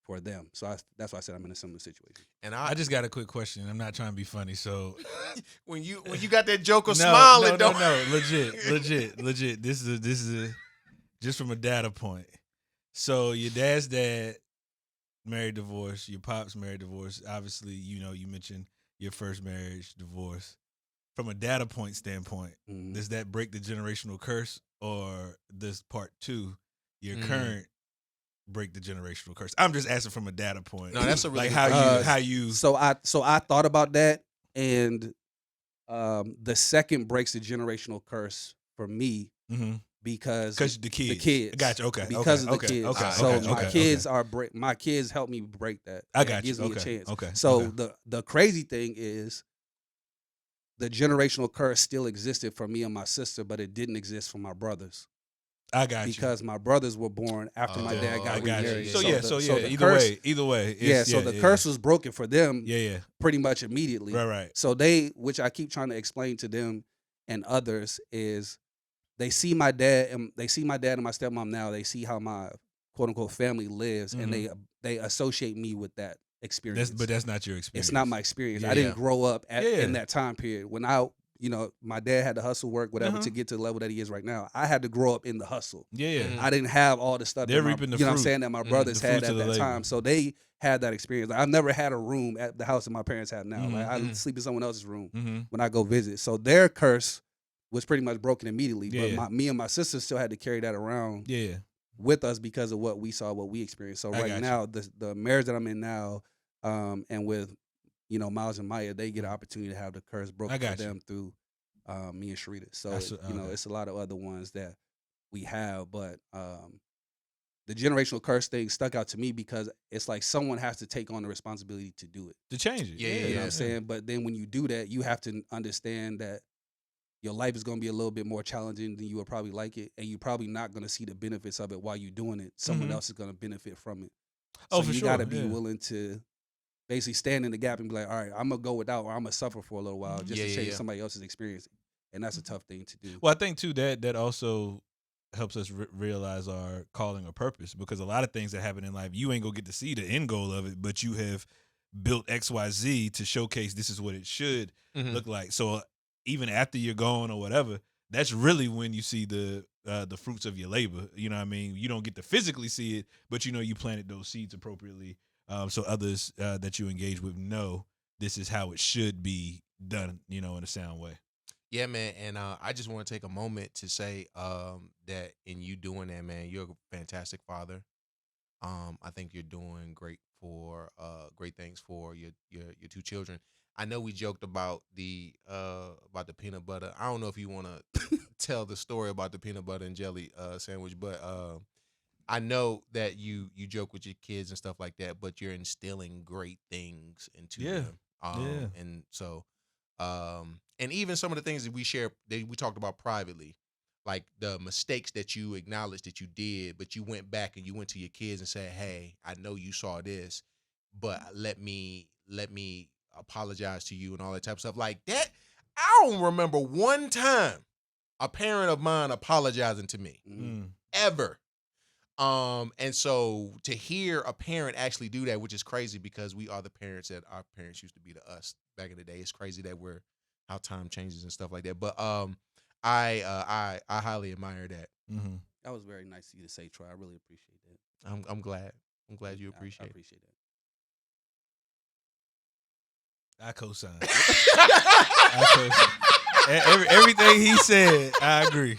for them. So that's why I said I'm in a similar situation. And I just got a quick question. I'm not trying to be funny, so when you got that joker smiling, no, legit. This is just from a data point. So your dad's dad married, divorce. Your pops married, divorce. Obviously, you mentioned your first marriage, divorce. From a data point standpoint, does that break the generational curse, or does part 2, your current, break the generational curse? I'm just asking from a data point. No, that's a really like how you. So I thought about that, and the second breaks the generational curse for me. Because the kids. Gotcha. Okay. Because of the kids. Okay. So my kids my kids help me break that. I got you. Gives me a chance. Okay. So the crazy thing is the generational curse still existed for me and my sister, but it didn't exist for my brothers. I got you. Because my brothers were born after my dad got remarried. So the either way. The curse was broken for them pretty much immediately. Right. So which I keep trying to explain to them and others is they see my dad and my stepmom now. They see how my quote unquote family lives, and they associate me with that experience. But that's not your experience. It's not my experience. I didn't grow up in that time period. When my dad had to hustle, work, whatever, Uh-huh. to get to the level that he is right now. I had to grow up in the hustle. Yeah. Mhm. I didn't have all the stuff They're that reaping the what I'm fruit. saying, that my brothers The had fruits at of the that labor. time. So they had that experience. Like, I've never had a room at the house that my parents have now. Like, I Mhm. sleep in someone else's room Mm-hmm. when I go visit. So their curse was pretty much broken immediately. Yeah. But me and my sister still had to carry that around Yeah. with us because of what we saw, what we experienced. So I right got now, the marriage that I'm in now, and with Miles and Maya, they get an opportunity to have the curse I broken got for you. them through me and Sharita. So That's okay. it's a lot of other ones that we have, but the generational curse thing stuck out to me because it's like someone has to take on the responsibility to do it. To change it. Yeah, You know what yeah. I'm saying? But then when you do that, you have to understand that your life is going to be a little bit more challenging than you would probably like it, and you're probably not going to see the benefits of it while you're doing it. Someone Mhm. else is going to benefit from it. Oh, So for you sure. got to be Yeah. willing to basically stand in the gap and be like, all right, I'm gonna go without, or I'm gonna suffer for a little while just Yeah, to yeah, change yeah. somebody else's experience, and that's a tough thing to do. Well, I think too that also helps us realize our calling or purpose, because a lot of things that happen in life, you ain't gonna get to see the end goal of it, but you have built XYZ to showcase this is what it should Mhm. look like. So even after you're gone or whatever, that's really when you see the fruits of your labor. You know what I mean? You don't get to physically see it, but you planted those seeds appropriately, so others that you engage with know this is how it should be done, in a sound way. Yeah, man, and I just want to take a moment to say that in you doing that, man, you're a fantastic father. I think you're doing great things for your two children. I know we joked about the peanut butter. I don't know if you want to tell the story about the peanut butter and jelly sandwich, but I know that you joke with your kids and stuff like that, but you're instilling great things into Yeah. them. Yeah. And so and even some of the things that we talked about privately, like the mistakes that you acknowledged that you did, but you went back and you went to your kids and said, "Hey, I know you saw this, but let me apologize to you," and all that type of stuff like that. I don't remember one time a parent of mine apologizing to me Mm. ever. And so to hear a parent actually do that, which is crazy because we are the parents that our parents used to be to us back in the day. It's crazy that how time changes and stuff like that. But I highly admire that. Mm-hmm. That was very nice of you to say, Troy. I really appreciate that. I'm glad. I'm glad you I appreciate it. appreciate that. I co-sign. I co-sign. Everything he said, I agree.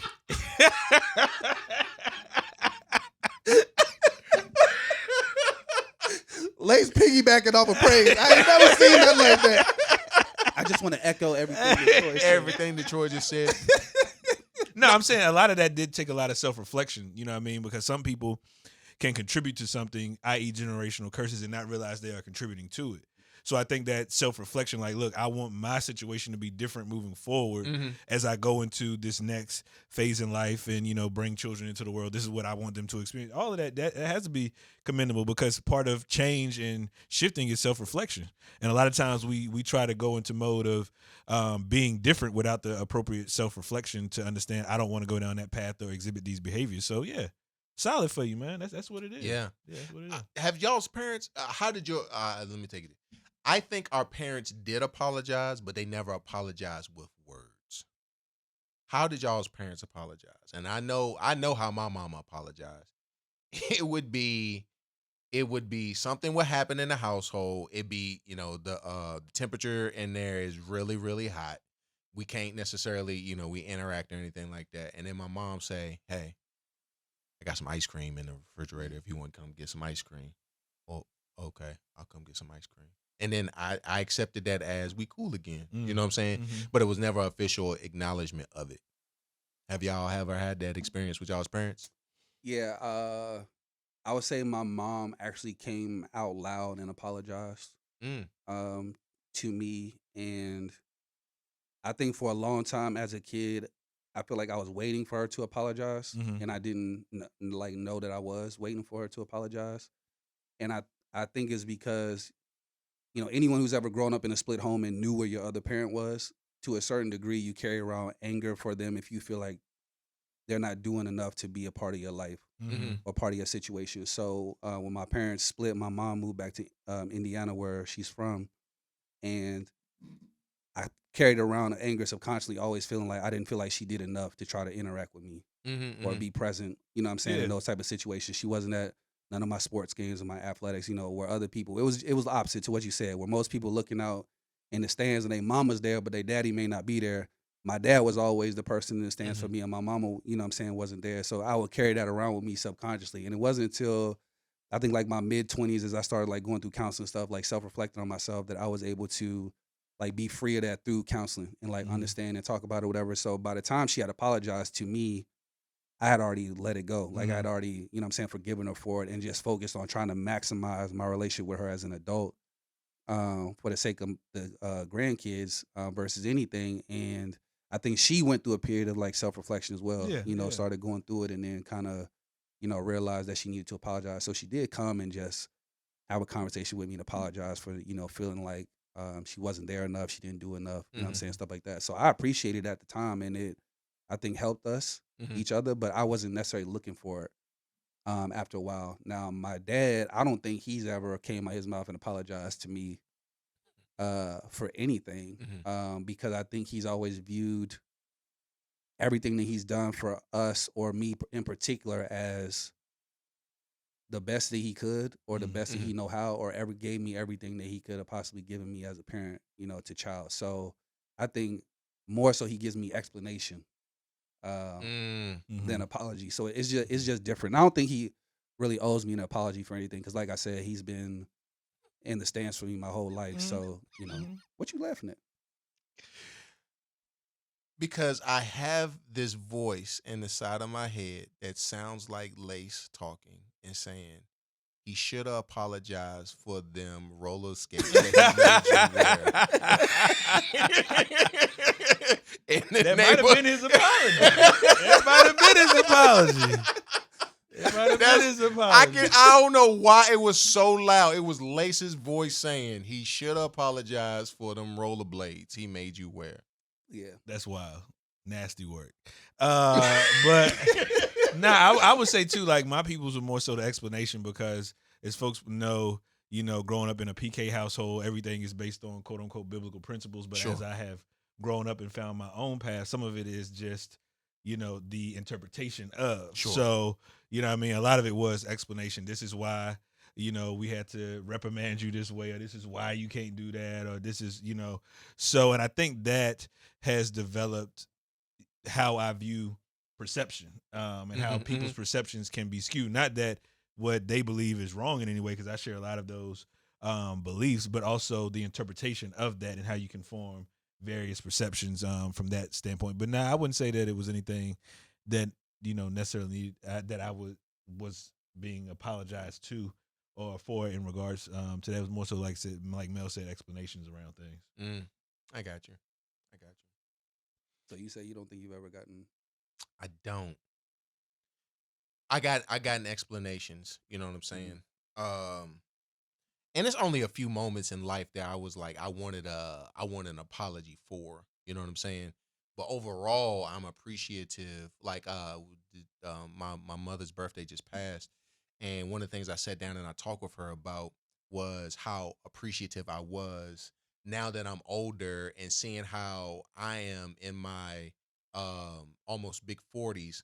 Lace piggybacking off of praise. I ain't never seen nothing like that. I just want to echo everything that Troy said. Everything that Troy just said. No, I'm saying a lot of that did take a lot of self-reflection, you know what I mean? Because some people can contribute to something, i.e. generational curses, and not realize they are contributing to it. So I think that self-reflection, like, look, I want my situation to be different moving forward as I go into this next phase in life and, bring children into the world. This is what I want them to experience. All of that has to be commendable, because part of change and shifting is self-reflection. And a lot of times we try to go into mode of being different without the appropriate self-reflection to understand I don't want to go down that path or exhibit these behaviors. So, yeah. Solid for you, man. That's what it is. Yeah. That's what it is. Have y'all's parents? How did your? Let me take it. I think our parents did apologize, but they never apologized with words. How did y'all's parents apologize? And I know how my mama apologized. It would be something would happen in the household. It'd be, the temperature in there is really, really hot. We can't necessarily, we interact or anything like that. And then my mom say, "Hey, I got some ice cream in the refrigerator if you want to come get some ice cream." Well, okay, I'll come get some ice cream. And then I accepted that as we cool again. You know what I'm saying? Mm-hmm. But it was never official acknowledgement of it. Have y'all ever had that experience with y'all's parents? Yeah, I would say my mom actually came out loud and apologized to me, and I think for a long time as a kid, I feel like I was waiting for her to apologize, and I didn't know that I was waiting for her to apologize, and I think it's because anyone who's ever grown up in a split home and knew where your other parent was, to a certain degree, you carry around anger for them if you feel like they're not doing enough to be a part of your life or part of your situation. So when my parents split, my mom moved back to Indiana, where she's from, and I carried around anger subconsciously, always feeling like I didn't feel like she did enough to try to interact with me or be present, you know what I'm saying, Yeah. in those type of situations. She wasn't at none of my sports games or my athletics, you know, where other people, it was the opposite to what you said, where most people looking out in the stands and their mama's there, but their daddy may not be there. My dad was always the person in the stands for me, and my mama, you know what I'm saying, wasn't there. So I would carry that around with me subconsciously. And it wasn't until I think like my mid-20s, as I started like going through counseling stuff, like self-reflecting on myself, that I was able to like be free of that through counseling and like understand and talk about it, whatever. So by the time she had apologized to me, I had already let it go. Like I had already, you know what I'm saying, forgiven her for it and just focused on trying to maximize my relationship with her as an adult for the sake of the grandkids versus anything. And I think she went through a period of like self-reflection as well, Yeah, you know, yeah. started going through it and then kind of, you know, realized that she needed to apologize. So she did come and just have a conversation with me and apologize for, you know, feeling like she wasn't there enough, she didn't do enough, you know what I'm saying, stuff like that. So I appreciated it at the time, and it, I think, helped us each other, but I wasn't necessarily looking for it after a while. Now, my dad, I don't think he's ever came out his mouth and apologized to me for anything because I think he's always viewed everything that he's done for us or me in particular as the best that he could or the best that he know how, or ever gave me everything that he could have possibly given me as a parent, you know, to child. So I think more so he gives me explanation than apology. So it's just different. I don't think he really owes me an apology for anything because, like I said, he's been in the stands for me my whole life. So you know, what you laughing at? Because I have this voice in the side of my head that sounds like Lace talking and saying he should have apologized for them roller skates that he made you wear. That might have been his apology. That might have been his apology. It might have been his apology. I don't know why it was so loud. It was Lace's voice saying he should have apologized for them rollerblades he made you wear. Yeah, That's wild. Nasty work. But nah, I would say too, like my people's are more so the explanation because as folks know, you know, growing up in a PK household, everything is based on quote unquote biblical principles. But Sure. as I have grown up and found my own path, some of it is just, you know, the interpretation of. Sure. So, you know what I mean? A lot of it was explanation. This is why, you know, we had to reprimand you this way, or this is why you can't do that, or this is, you know. So, and I think that has developed how I view perception and how people's perceptions can be skewed. Not that what they believe is wrong in any way, because I share a lot of those beliefs, but also the interpretation of that and how you can form various perceptions from that standpoint. But now I wouldn't say that it was anything that, you know, necessarily that I was being apologized to or for in regards to that. It was more so like Mel said, explanations around things. I got you. so you say you don't think you've ever gotten? I don't. I gotten explanations. You know what I'm saying? And it's only a few moments in life that I was like, I wanted an apology for. You know what I'm saying? But overall, I'm appreciative. Like my mother's birthday just passed, and one of the things I sat down and I talked with her about was how appreciative I was now that I'm older and seeing how I am in my almost big 40s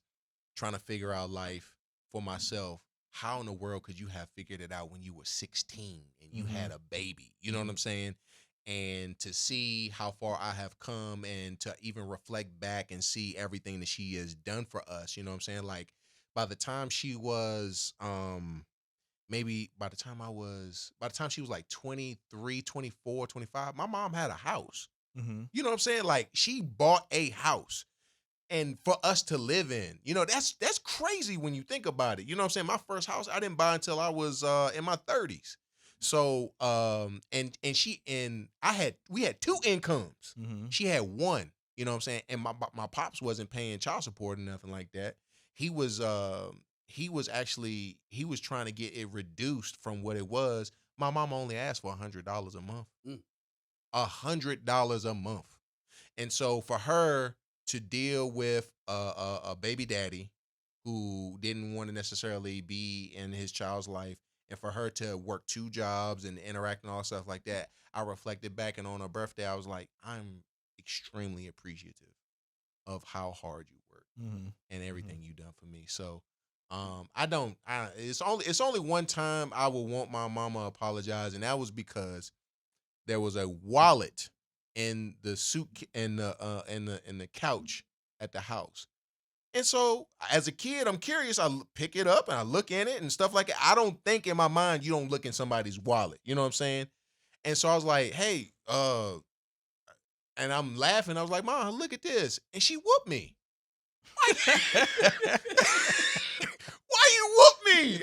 trying to figure out life for myself. How in the world could you have figured it out when you were 16 and you had a baby? You know what I'm saying? And to see how far I have come and to even reflect back and see everything that she has done for us, you know what I'm saying? Like by the time she was by the time she was like 23, 24, 25, my mom had a house. You know what I'm saying? Like she bought a house and for us to live in. You know, that's crazy when you think about it. You know what I'm saying? My first house I didn't buy until I was in my 30s. So we had two incomes. She had one, you know what I'm saying? And my pops wasn't paying child support or nothing like that. He was trying to get it reduced from what it was. My mom only asked for $100 a month. $100 a month. And so for her to deal with a baby daddy who didn't want to necessarily be in his child's life, and for her to work two jobs and interact and all stuff like that, I reflected back, and on her birthday, I was like, I'm extremely appreciative of how hard you work and everything you done for me. So it's only one time I will want my mama to apologize, and that was because there was a wallet in the suit in the couch at the house. And so as a kid, I'm curious. I pick it up and I look in it and stuff like that. I don't think in my mind you don't look in somebody's wallet. You know what I'm saying? And so I was like, hey, and I'm laughing. I was like, Mom, look at this. And she whooped me. Why you whoop me?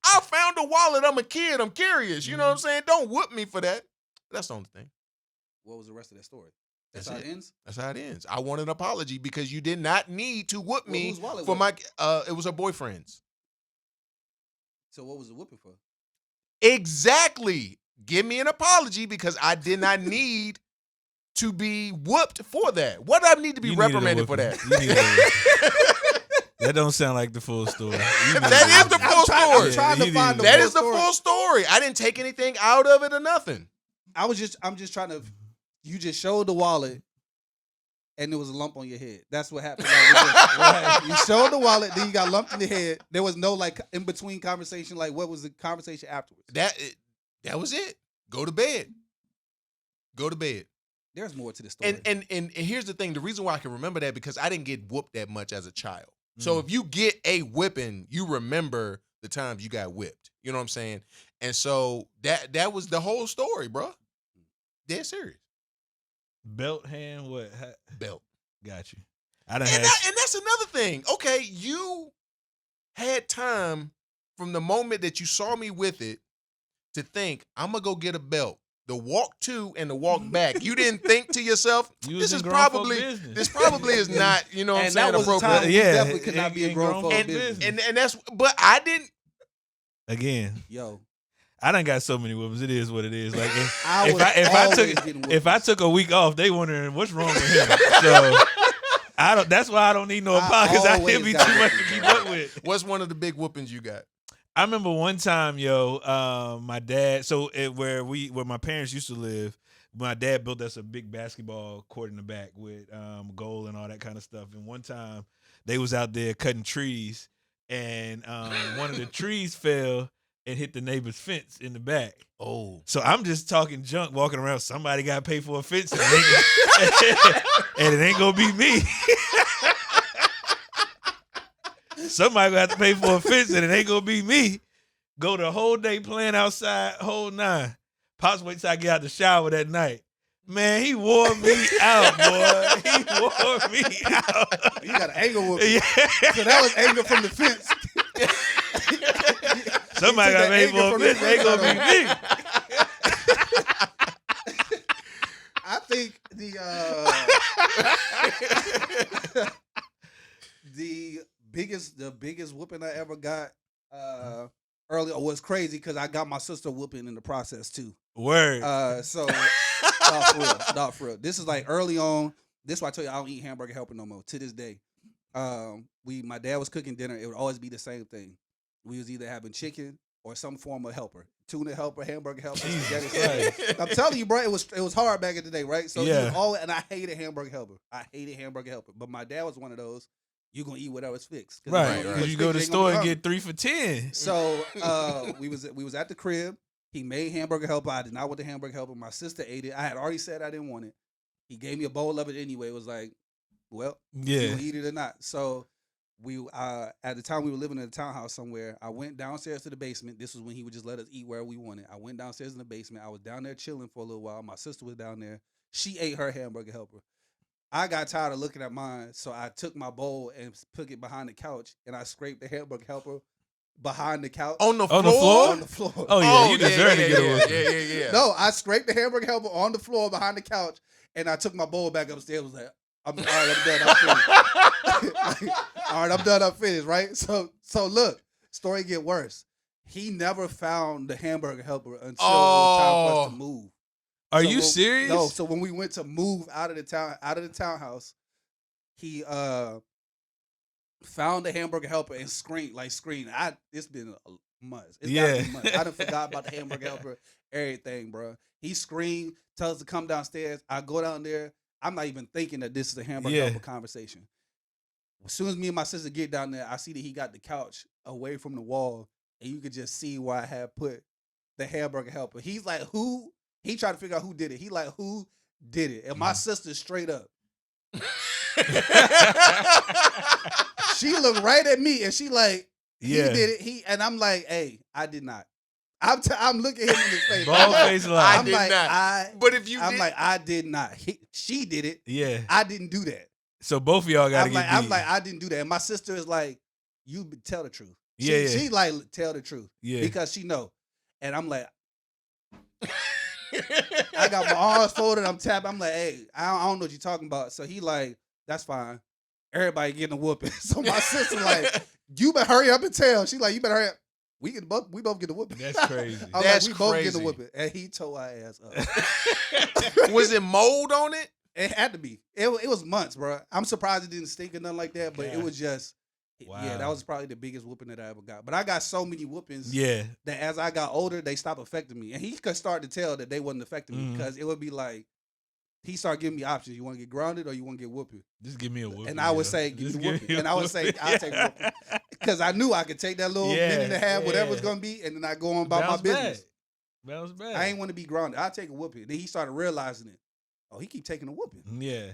I found a wallet. I'm a kid. I'm curious. You know what I'm saying? Don't whoop me for that. That's the only thing. What was the rest of that story? That's how it. it ends? That's how it ends. I want an apology because you did not need to whoop me whose wallet for was my it was her boyfriend's. So what was the whooping for? Exactly. Give me an apology because I did not need to be whooped for that. What do I need to be reprimanded for that? That don't sound like the full story. That is the full story. I'm trying to find the That full is the story. full story. I didn't take anything out of it or nothing. I'm just trying to. You just showed the wallet, and there was a lump on your head. That's what happened. Right. You showed the wallet, then you got lumped in the head. There was no like in between conversation. Like what was the conversation afterwards? That was it. Go to bed. Go to bed. There's more to the story. And here's the thing. The reason why I can remember that because I didn't get whooped that much as a child. So if you get a whipping, you remember the times you got whipped. You know what I'm saying? And so that was the whole story, bro. Dead serious. Belt hand, what? Belt. Got you. And that's another thing. Okay, you had time from the moment that you saw me with it to think, I'm going to go get a belt. The walk to and the walk back. You didn't think to yourself, this probably is not, you know what I'm saying, that was appropriate. time definitely could not be a grown folk business. And that's, but I didn't. Again. Yo. I done got so many whoopings. It is what it is. Like if I took a week off, they wondering what's wrong with him. So that's why I don't need no apology because I hear me too much to keep up with. What's one of the big whoopings you got? I remember one time, my dad. So where my parents used to live, my dad built us a big basketball court in the back with goal and all that kind of stuff. And one time, they was out there cutting trees, and one of the trees fell and hit the neighbor's fence in the back. Oh. So I'm just talking junk, walking around. Somebody got to pay for a fence, and it ain't gonna be me. Somebody gonna have to pay for a fence, and it ain't gonna be me. Go the whole day playing outside, whole nine. Pops wait till I get out the shower that night. Man, he wore me out, boy. He wore me out. You got an anger whooping. Yeah. So that was anger from the fence. Somebody got paid for a fence. It ain't gonna be me. I think the biggest whooping I ever got early was crazy because I got my sister whooping in the process too. Word. So not for real. This is like early on. This is why I tell you I don't eat hamburger helper no more to this day. My dad was cooking dinner. It would always be the same thing. We was either having chicken or some form of helper, tuna helper, hamburger helper. Spaghetti. I'm telling you, bro, it was hard back in the day, right? So yeah. And I hated hamburger helper. But my dad was one of those. You gonna eat whatever's fixed, right? Because you go to the store and get 3 for $10. So we was at the crib. He made hamburger helper. I did not want the hamburger helper. My sister ate it. I had already said I didn't want it. He gave me a bowl of it anyway. It was like, well, you gonna eat it or not. So we at the time we were living in a townhouse somewhere. I went downstairs to the basement. This was when he would just let us eat where we wanted. I went downstairs in the basement. I was down there chilling for a little while. My sister was down there. She ate her hamburger helper. I got tired of looking at mine, so I took my bowl and put it behind the couch, and I scraped the hamburger helper behind the couch. On the floor? On the floor. Oh, yeah, you deserve to get it. Yeah. No, I scraped the hamburger helper on the floor behind the couch, and I took my bowl back upstairs. Was like, all right, I'm done. I'm finished. All right, I'm done. I'm finished, right? So look, story get worse. He never found the hamburger helper until it was time for us to move. Are you serious? No. So when we went to move out of the townhouse, he found the hamburger helper and screamed. It's been a month. It's gotta be months. I done forgot about the hamburger helper, everything, bro. He screamed, tells us to come downstairs. I go down there. I'm not even thinking that this is a hamburger Yeah. helper conversation. As soon as me and my sister get down there, I see that he got the couch away from the wall, and you could just see where I had put the hamburger helper. He's like, who? He tried to figure out who did it. He like, who did it? And my sister straight up. She looked right at me and she like, he Yeah. did it. And I'm like, hey, I did not. I'm looking him in his face. Bald I'm like, face lie. I I'm did like, not. But if you I'm did, like, I did not. She did it. Yeah. I didn't do that. So both of y'all gotta get I'm beat. like, I didn't do that. And my sister is like, you tell the truth. Yeah. She like, tell the truth. Yeah. Because she know. And I'm like, I got my arms folded. I'm tapping. I'm like, hey, I don't know what you're talking about. So he like, that's fine. Everybody getting a whooping. So my sister like, you better hurry up and tell. She like, you better hurry up. We both get a whooping. That's crazy. I'm That's like, we both get crazy. a whooping. And he tore our ass up. was it mold on it? It had to be. It was months, bro. I'm surprised it didn't stink or nothing like that, but Yeah. it was just, Wow. yeah, that was probably the biggest whooping that I ever got. But I got so many whoopings Yeah. that as I got older, they stopped affecting me. And he could start to tell that they wasn't affecting me Mhm. because it would be like, he started giving me options. You want to get grounded or you want to get whooping? Just give me a whooping. And I would yo. say, give Just me give whooping. me a And I would say, whooping. I'll take a whooping. Because I knew I could take that little Yeah, minute and a half, whatever it's yeah. going to be, and then I go on about Bounce my business. back. Bounce back. I ain't want to be grounded. I'll take a whooping. Then he started realizing it. Oh, he keep taking a whooping. Yeah.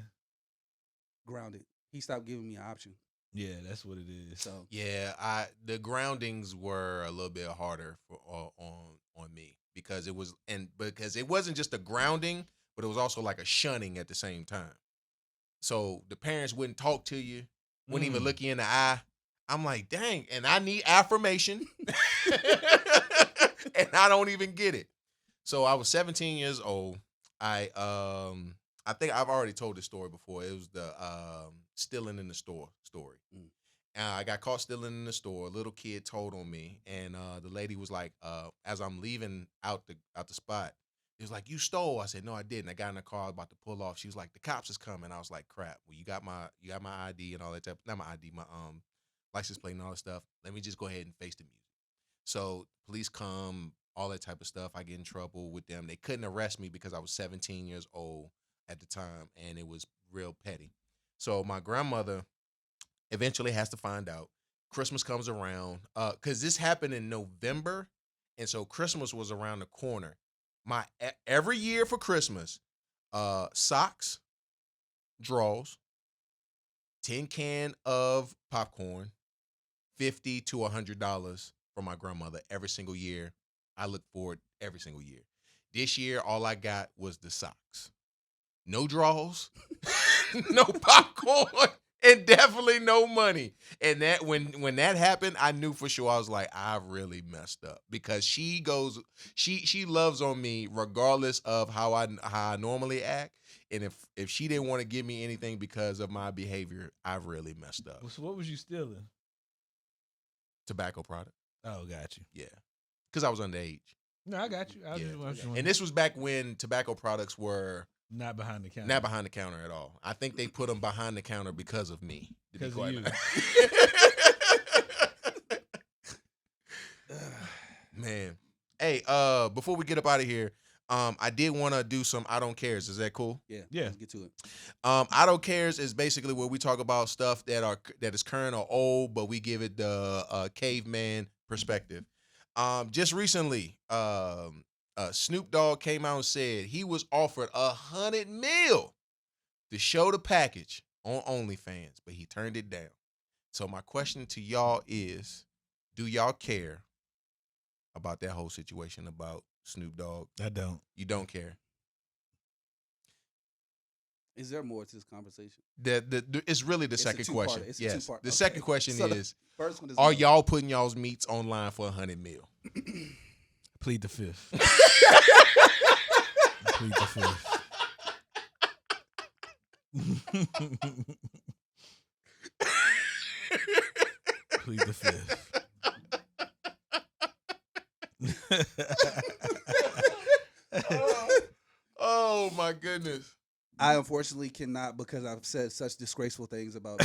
Grounded. He stopped giving me an option. Yeah, that's what it is. So Yeah, the groundings were a little bit harder for on me because it wasn't just a grounding, but it was also like a shunning at the same time. So the parents wouldn't talk to you, wouldn't even look you in the eye. I'm like, dang, and I need affirmation, and I don't even get it. So I was 17 years old. I think I've already told this story before. It was the stealing in the store story. I got caught stealing in the store. A little kid told on me, and the lady was like, as I'm leaving out the spot, he was like, "You stole." I said, "No, I didn't." I got in the car, about to pull off. She was like, "The cops is coming." I was like, "Crap." Well, you got my ID and all that type. Not my ID, my license plate and all that stuff. Let me just go ahead and face the music. So police come, all that type of stuff. I get in trouble with them. They couldn't arrest me because I was 17 years old at the time, and it was real petty. So my grandmother eventually has to find out. Christmas comes around, because this happened in November, and so Christmas was around the corner. Every year for Christmas, socks, drawers, tin can of popcorn, $50 to $100 for my grandmother every single year. I look forward every single year. This year, all I got was the socks. No drawers, no popcorn, and definitely no money. And that when that happened, I knew for sure. I was like, I really messed up because she loves on me regardless of how I normally act. And if she didn't want to give me anything because of my behavior, I really messed up. So what was you stealing? Tobacco product. Oh, got you. Yeah, because I was underage. No, I got you. I was just And this was back when tobacco products were not behind the counter. not behind the counter at all. I think they put them behind the counter because of me. To be Because of quite you. honest. Man. Hey, before we get up out of here, I did want to do some I don't cares. Is that cool? yeah, Yeah. let's get to it. I don't cares is basically where we talk about stuff that is current or old, but we give it the caveman perspective. Just recently, Snoop Dogg came out and said he was offered $100 million to show the package on OnlyFans, but he turned it down. So my question to y'all is, do y'all care about that whole situation about Snoop Dogg? I don't. You don't care. Is there more to this conversation? It's really the It's a second two-parter. question. It's a Yes. two-part. The Okay. second question So the is, First one is are no. y'all putting y'all's meats online for $100 million? Plead the fifth. Plead the fifth. Plead the fifth. Oh my goodness. I unfortunately cannot because I've said such disgraceful things about.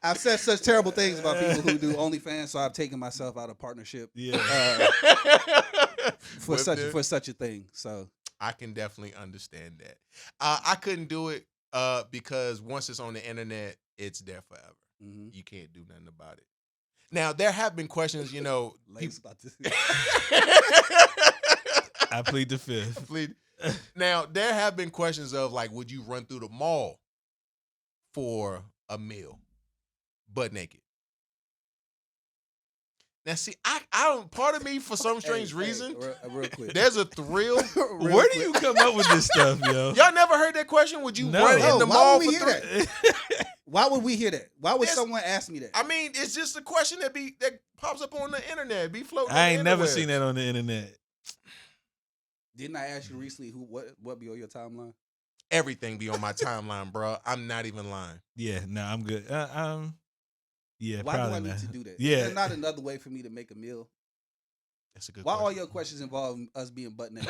I've said such terrible things about people who do OnlyFans, so I've taken myself out of partnership Yeah. for With such it. for such a thing. So I can definitely understand that. I couldn't do it because once it's on the internet, it's there forever. Mm-hmm. You can't do nothing about it. Now, there have been questions, Lace about to I plead the fifth. Now, there have been questions of like, would you run through the mall for a meal, butt naked? Now, see, I don't. Part of me, for some strange reason, real quick. there's a thrill. Where do you come up with this stuff, yo? Y'all never heard that question? Would you No. run in the mall why would we for hear three? that? Why would we hear that? Why would It's- someone ask me that? I mean, it's just a question that pops up on the internet, be floating. I on ain't the never interwebs. seen that on the internet. Didn't I ask you recently what be on your timeline? Everything be on my timeline, bro. I'm not even lying. Yeah, no, I'm good. Yeah, Why do probably I need not. to do that? Yeah. There's not another way for me to make a meal. That's a good Why question. all your questions involve us being butt naked?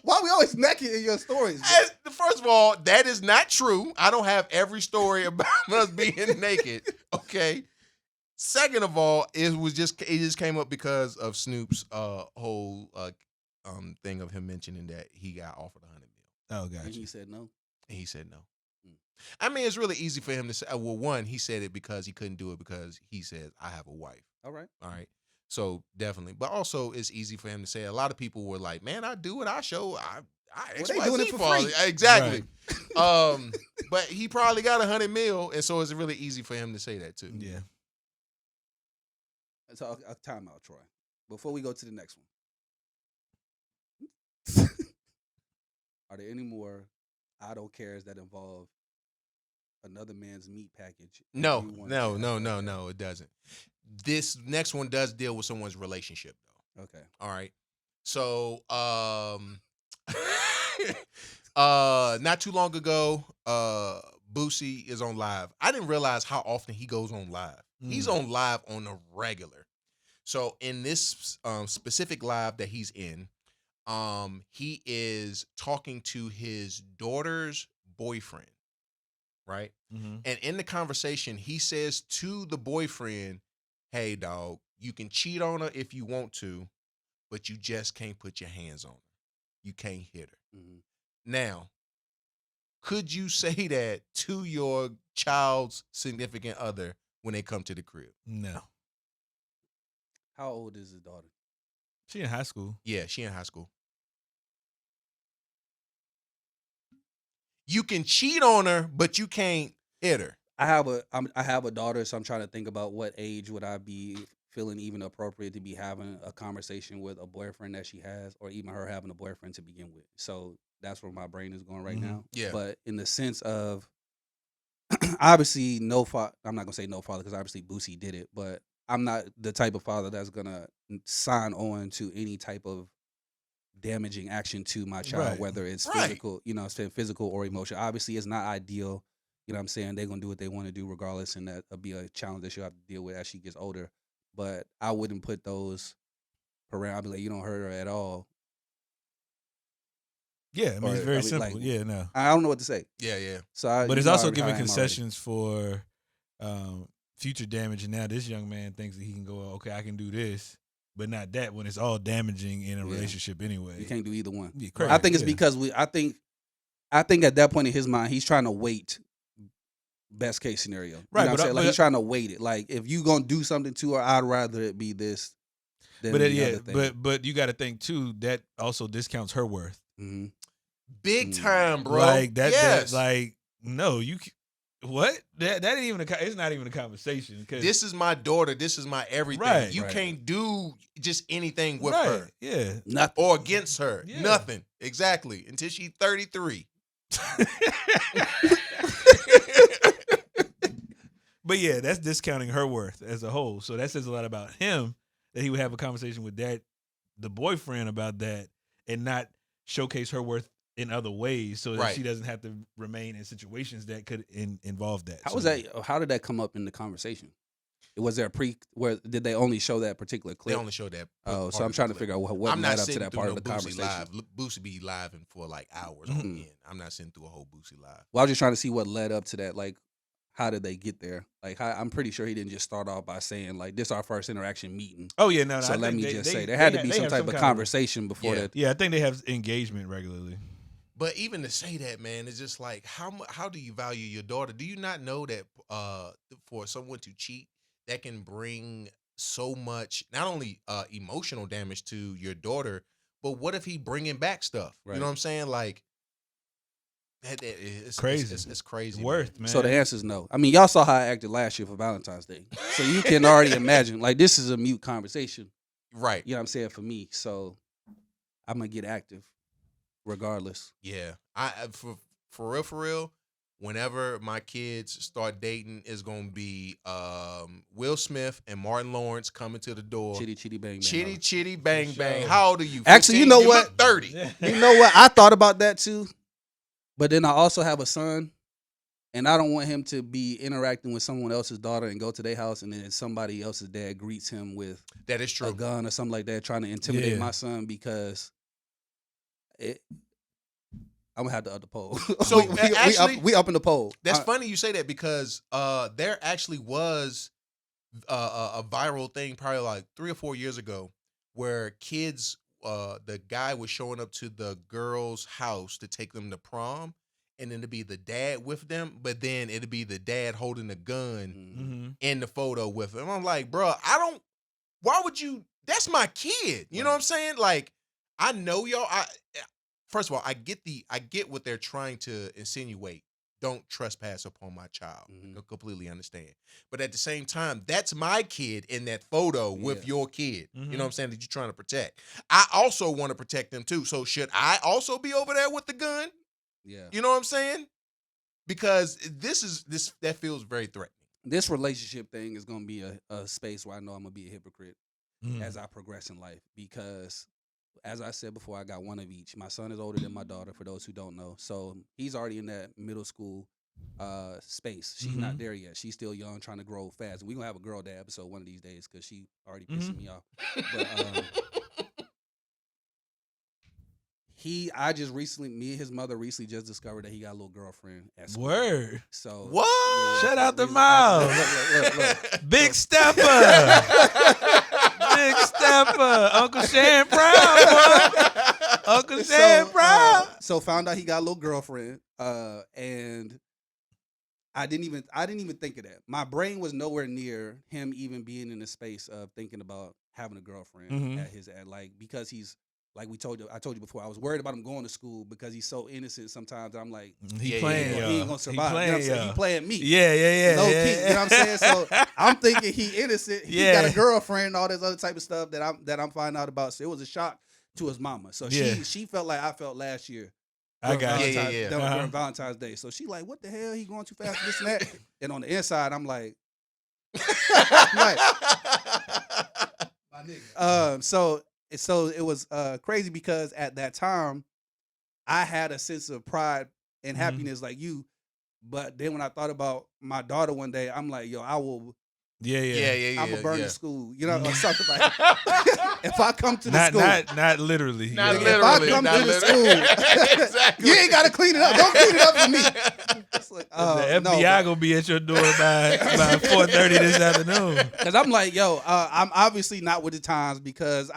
Why we always naked in your stories? Bro? First of all, that is not true. I don't have every story about us being naked. Okay. Second of all, it just came up because of Snoop's whole thing of him mentioning that he got offered $100 million. Oh, And gotcha. he said no. And he said no. Mm. I mean, it's really easy for him to say. Well, one, he said it because he couldn't do it because he says, I have a wife. All right. All right. So definitely. But also, it's easy for him to say. A lot of people were like, man, I do it. I show. They doing it for XYZ. free. Exactly. But he probably got $100 million. And so it's really easy for him to say that too. Yeah. So a timeout, Troy. Before we go to the next one. Are there any more I don't cares that involve another man's meat package? No, You want no, to- no, no, no, it doesn't. This next one does deal with someone's relationship though. Okay. All right. So not too long ago, Boosie is on live. I didn't realize how often he goes on live. He's on live on a regular. So in this specific live that he's in, he is talking to his daughter's boyfriend, right? Mm-hmm. And in the conversation, he says to the boyfriend, hey, dog, you can cheat on her if you want to, but you just can't put your hands on her. You can't hit her. Mhm. Now, could you say that to your child's significant other when they come to the crib? No. How old is his daughter? She in high school. Yeah, she in high school. You can cheat on her, but you can't hit her. I have a daughter, so I'm trying to think about what age would I be feeling even appropriate to be having a conversation with a boyfriend that she has, or even her having a boyfriend to begin with. So that's where my brain is going right Mhm. now. Yeah. But in the sense of obviously no father, I'm not gonna say no father because obviously Boosie did it, but I'm not the type of father that's gonna sign on to any type of damaging action to my child, Right. whether it's Right. physical, it's physical or emotional. Obviously, it's not ideal. You know what I'm saying? They're gonna do what they want to do regardless, and that'll be a challenge that she'll have to deal with as she gets older. But I wouldn't put those parameters. I'd be like, you don't hurt her at all. Yeah, I mean, Or, it's very I mean, simple. like- yeah, no. I don't know what to say. Yeah. So, But you it's know also how I giving am already. concessions for future damage. And now this young man thinks that he can go, okay, I can do this, but not that when it's all damaging in a Yeah. relationship anyway. You can't do either one. Yeah, I correct, think it's yeah. because I think at that point in his mind, he's trying to wait. Best case scenario, you Right, know what I'm but- saying? Like but- he's trying to wait it. Like if you gonna do something to her, I'd rather it be this than But the yeah, other thing. but you got to think too that also discounts her worth. hmm Big time, bro. Like that, Yes. like no, what? That ain't even it's not even a conversation because This is my daughter. This is my everything. Right. You Right. can't do just anything with right, her yeah. Nothing. or against her. Yeah. Nothing. Exactly. Until she's 33. But yeah, that's discounting her worth as a whole. So that says a lot about him that he would have a conversation with the boyfriend about that, and not showcase her worth in other ways, so that Right. she doesn't have to remain in situations that could involve that. How So- was that? How did that come up in the conversation? Was there where did they only show that particular They clip? only show that. Oh, part so I'm of the trying to clip. figure out what I'm led not up to sitting that through part no of the Boosie conversation. live. Look, Boosie be living for like hours Mhm. on end. I'm not sitting through a whole Boosie live. Well, I was just trying to see what led up to that. Like, how did they get there? Like, I'm pretty sure he didn't just start off by saying like, "This is our first interaction meeting." Oh yeah, no. So I let think me they- just they- say there they had to ha- be they some have type of kind conversation before Yeah. that. Yeah, I think they have engagement regularly. But even to say that, man, it's just like how do you value your daughter? Do you not know that for someone to cheat, that can bring so much, not only emotional damage to your daughter, but what if he bringing back stuff? You Right. know what I'm saying? Like it's Crazy. It's crazy. Worth, man. So the answer is no. I mean, y'all saw how I acted last year for Valentine's Day, so you can already imagine. Like, this is a mute conversation. Right. You know what I'm saying, for me. So I'm gonna get active, regardless. Yeah. For real. Whenever my kids start dating, it's gonna be Will Smith and Martin Lawrence coming to the door. Chitty chitty bang bang. Chitty chitty bang For bang. sure. How old are you? Actually, you 15? know look what? 30. You know what? I thought about that too, but then I also have a son, and I don't want him to be interacting with someone else's daughter and go to their house, and then somebody else's dad greets him with That is a true. gun or something like that, trying to intimidate Yeah. my son because I'm gonna have to up the pole. So, we actually- up in the pole. That's funny you say that because there actually was a viral thing probably like 3 or 4 years ago where kids, the guy was showing up to the girl's house to take them to prom, and then it'd be the dad with them, but then it'd be the dad holding a gun Mm-hmm. in the photo with him. I'm like, bro, why would you? That's my kid. You know what I'm saying? Like, I know y'all. First of all, I get what they're trying to insinuate. Don't trespass upon my child. Mhm. I completely understand. But at the same time, that's my kid in that photo with Yeah. your kid. You Mhm. know what I'm saying? That you're trying to protect. I also want to protect them too. So should I also be over there with the gun? Yeah. You know what I'm saying? Because that feels very threatening. This relationship thing is gonna be a space where I know I'm gonna be a hypocrite Mm. as I progress in life because, as I said before, I got one of each. My son is older than my daughter, for those who don't know. So he's already in that middle school space. She's not there yet. She's still young, trying to grow fast. We're going to have a girl dad episode one of these days because she already pissing me off. But me and his mother recently just discovered that he got a little girlfriend at school. Word. So What? Shout out to Look, Miles. look. Big stepper. Big stepper. Uncle Shan Brown, boy. Uncle Shan Brown. So found out he got a little girlfriend, and I didn't even think of that. My brain was nowhere near him even being in the space of thinking about having a girlfriend Mhm. because he's like I told you before, I was worried about him going to school because he's so innocent sometimes. I'm like, He Yeah, playing, he y'all. ain't gonna survive. You know what I'm saying? He playing me. Yeah. Low yeah. key, you know what I'm saying? So I'm thinking he innocent. He got a girlfriend and all this other type of stuff that I'm finding out about. So it was a shock to his mama. So Yeah. she felt like I felt last year. I got you. Yeah. During Valentine's Day. So she like, what the hell? He going too fast, this and that. And on the inside, I'm like, right. My nigga. So it was crazy because at that time, I had a sense of pride and happiness like you. But then when I thought about my daughter one day, I'm like, yo, I will. Yeah. I'm gonna burn yeah. the school, you know, or something like. If I come to the school, Not literally. Not If literally. I come not to the literally. school, Exactly. you ain't gotta clean it up. Don't clean it up for me. It's like, The FBI gonna be at your door by 4:30 this afternoon. because I'm like, yo, I'm obviously not with the times because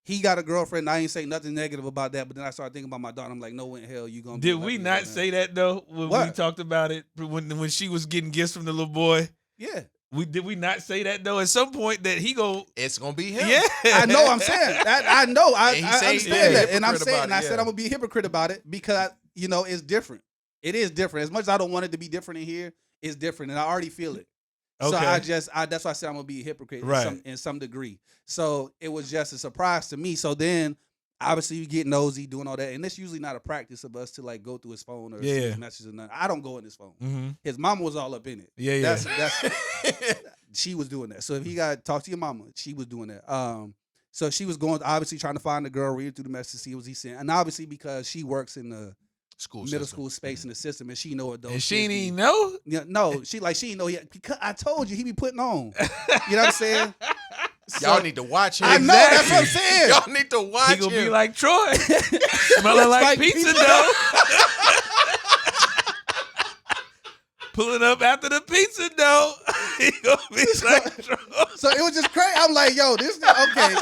he got a girlfriend. And I ain't say nothing negative about that, but then I started thinking about my daughter. I'm like, no way in hell you gonna. Did we not say that though when we What? talked about it when she was getting gifts from the little boy? Yeah, Did we not say that though? At some point that he go, It's gonna be him. yeah. I know. I'm saying I know. I And he say he's understand a that, and I'm hypocrite saying about it, I said yeah. I'm gonna be a hypocrite about it because it's different. It is different. As much as I don't want it to be different in here, it's different, and I already feel it. So Okay. that's why I said I'm gonna be a hypocrite Right. in some degree. So it was just a surprise to me. So then, obviously, you get nosy doing all that, and it's usually not a practice of us to like go through his phone or see his messages or nothing. I don't go in his phone. Mm-hmm. His mama was all up in it. Yeah. That's she was doing that. So if he got to talk to your mama, she was doing that. So she was going obviously trying to find the girl, read through the message, see what he sent, and obviously because she works in the School middle system. school space in the system, and she know what those. And she kids didn't be- even know. Yeah, no, she didn't know. Because I told you he be putting on. You know what I'm saying? Y'all So- need to watch him. I know. That's what I'm saying. Y'all need to watch He gonna him. be like Troy, smelling like Like pizza pizza dough. Pulling up after the pizza, though. He gonna be like, So it was just crazy. I'm like, yo, this okay.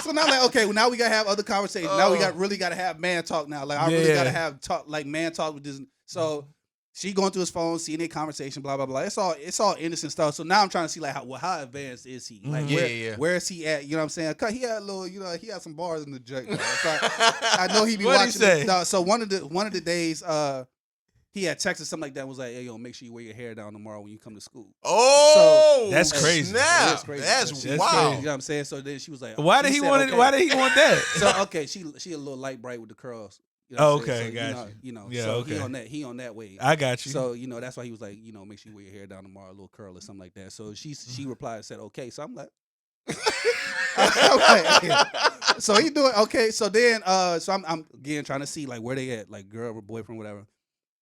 So now, like, okay, well, now we gotta have other conversations. Now we really gotta have man talk. Now, like, I really gotta have talk, like, man talk with this. So she going through his phone, seeing their conversation, blah blah blah. It's all innocent stuff. So now I'm trying to see like how advanced is he? Like, where is he at? You know what I'm saying? Cause he had a little, he had some bars in the joint. So I know he be What'd watching. he say? No, so one of the days, he had texted something like that. Was like, hey, yo, make sure you wear your hair down tomorrow when you come to school. Oh, that's crazy. Snap. That's crazy. That's Crazy. wow. You know what I'm saying? So then she was like, why did he want okay. Why did he want that? So okay, she a little light bright with the curls. You know what I'm saying? So, gotcha. Yeah, so okay. he on that way. I got you. So that's why he was like, make sure you wear your hair down tomorrow, a little curl or something like that. So she replied and said, okay. So I'm like, so he doing okay. So then so I'm again trying to see like where they at, like girl or boyfriend, whatever.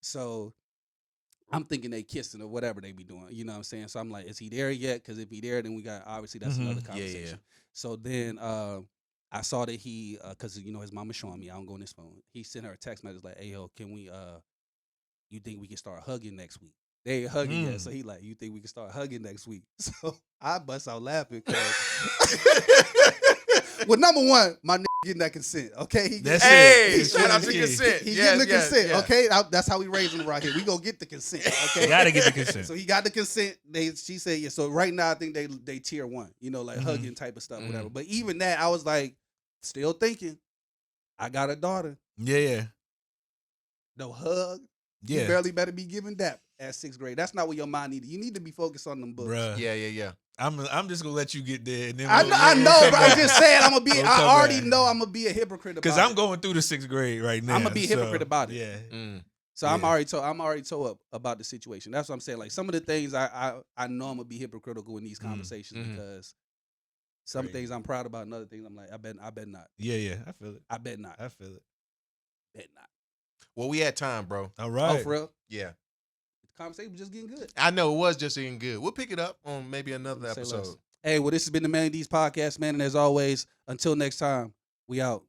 So I'm thinking they kissing or whatever they be doing. You know what I'm saying? So I'm like, is he there yet? Because if he there, then we got obviously that's another conversation. Yeah. So then I saw that he, because his mama showing me, I don't go on his phone. He sent her a text message like, "Hey yo, can we? You think we can start hugging next week?" They ain't hugging yet, so he like, "You think we can start hugging next week?" So I bust out laughing. Well, number one, my nigga getting that consent. Okay, shout out to consent. He getting the consent. Yeah. Okay, that's how we raising him right here. We gonna get the consent. Okay, gotta get the consent. So he got the consent. She said yeah. So right now I think they tier 1. Like hugging type of stuff, whatever. But even that, I was like. Still thinking, I got a daughter. Yeah. No hug. Yeah. You barely better be giving that at 6th grade. That's not what your mind needed. You need to be focused on them books. Bruh. Yeah. I'm just gonna let you get there. And then I know, but I'm just saying I already know I'm gonna be a hypocrite about it. Because I'm going through the 6th grade right now. I'm gonna be a hypocrite about it. Yeah. So I'm already told up about the situation. That's what I'm saying. Like some of the things I know I'm gonna be hypocritical in these conversations because some things I'm proud about, and other things I'm like, I bet not. Yeah, I feel it. I bet not. I feel it. Bet not. Well, we had time, bro. All right. Oh, for real? Yeah. The conversation was just getting good. I know it was just getting good. We'll pick it up on maybe another episode. Hey, well, this has been the Man D's podcast, man. And as always, until next time, we out.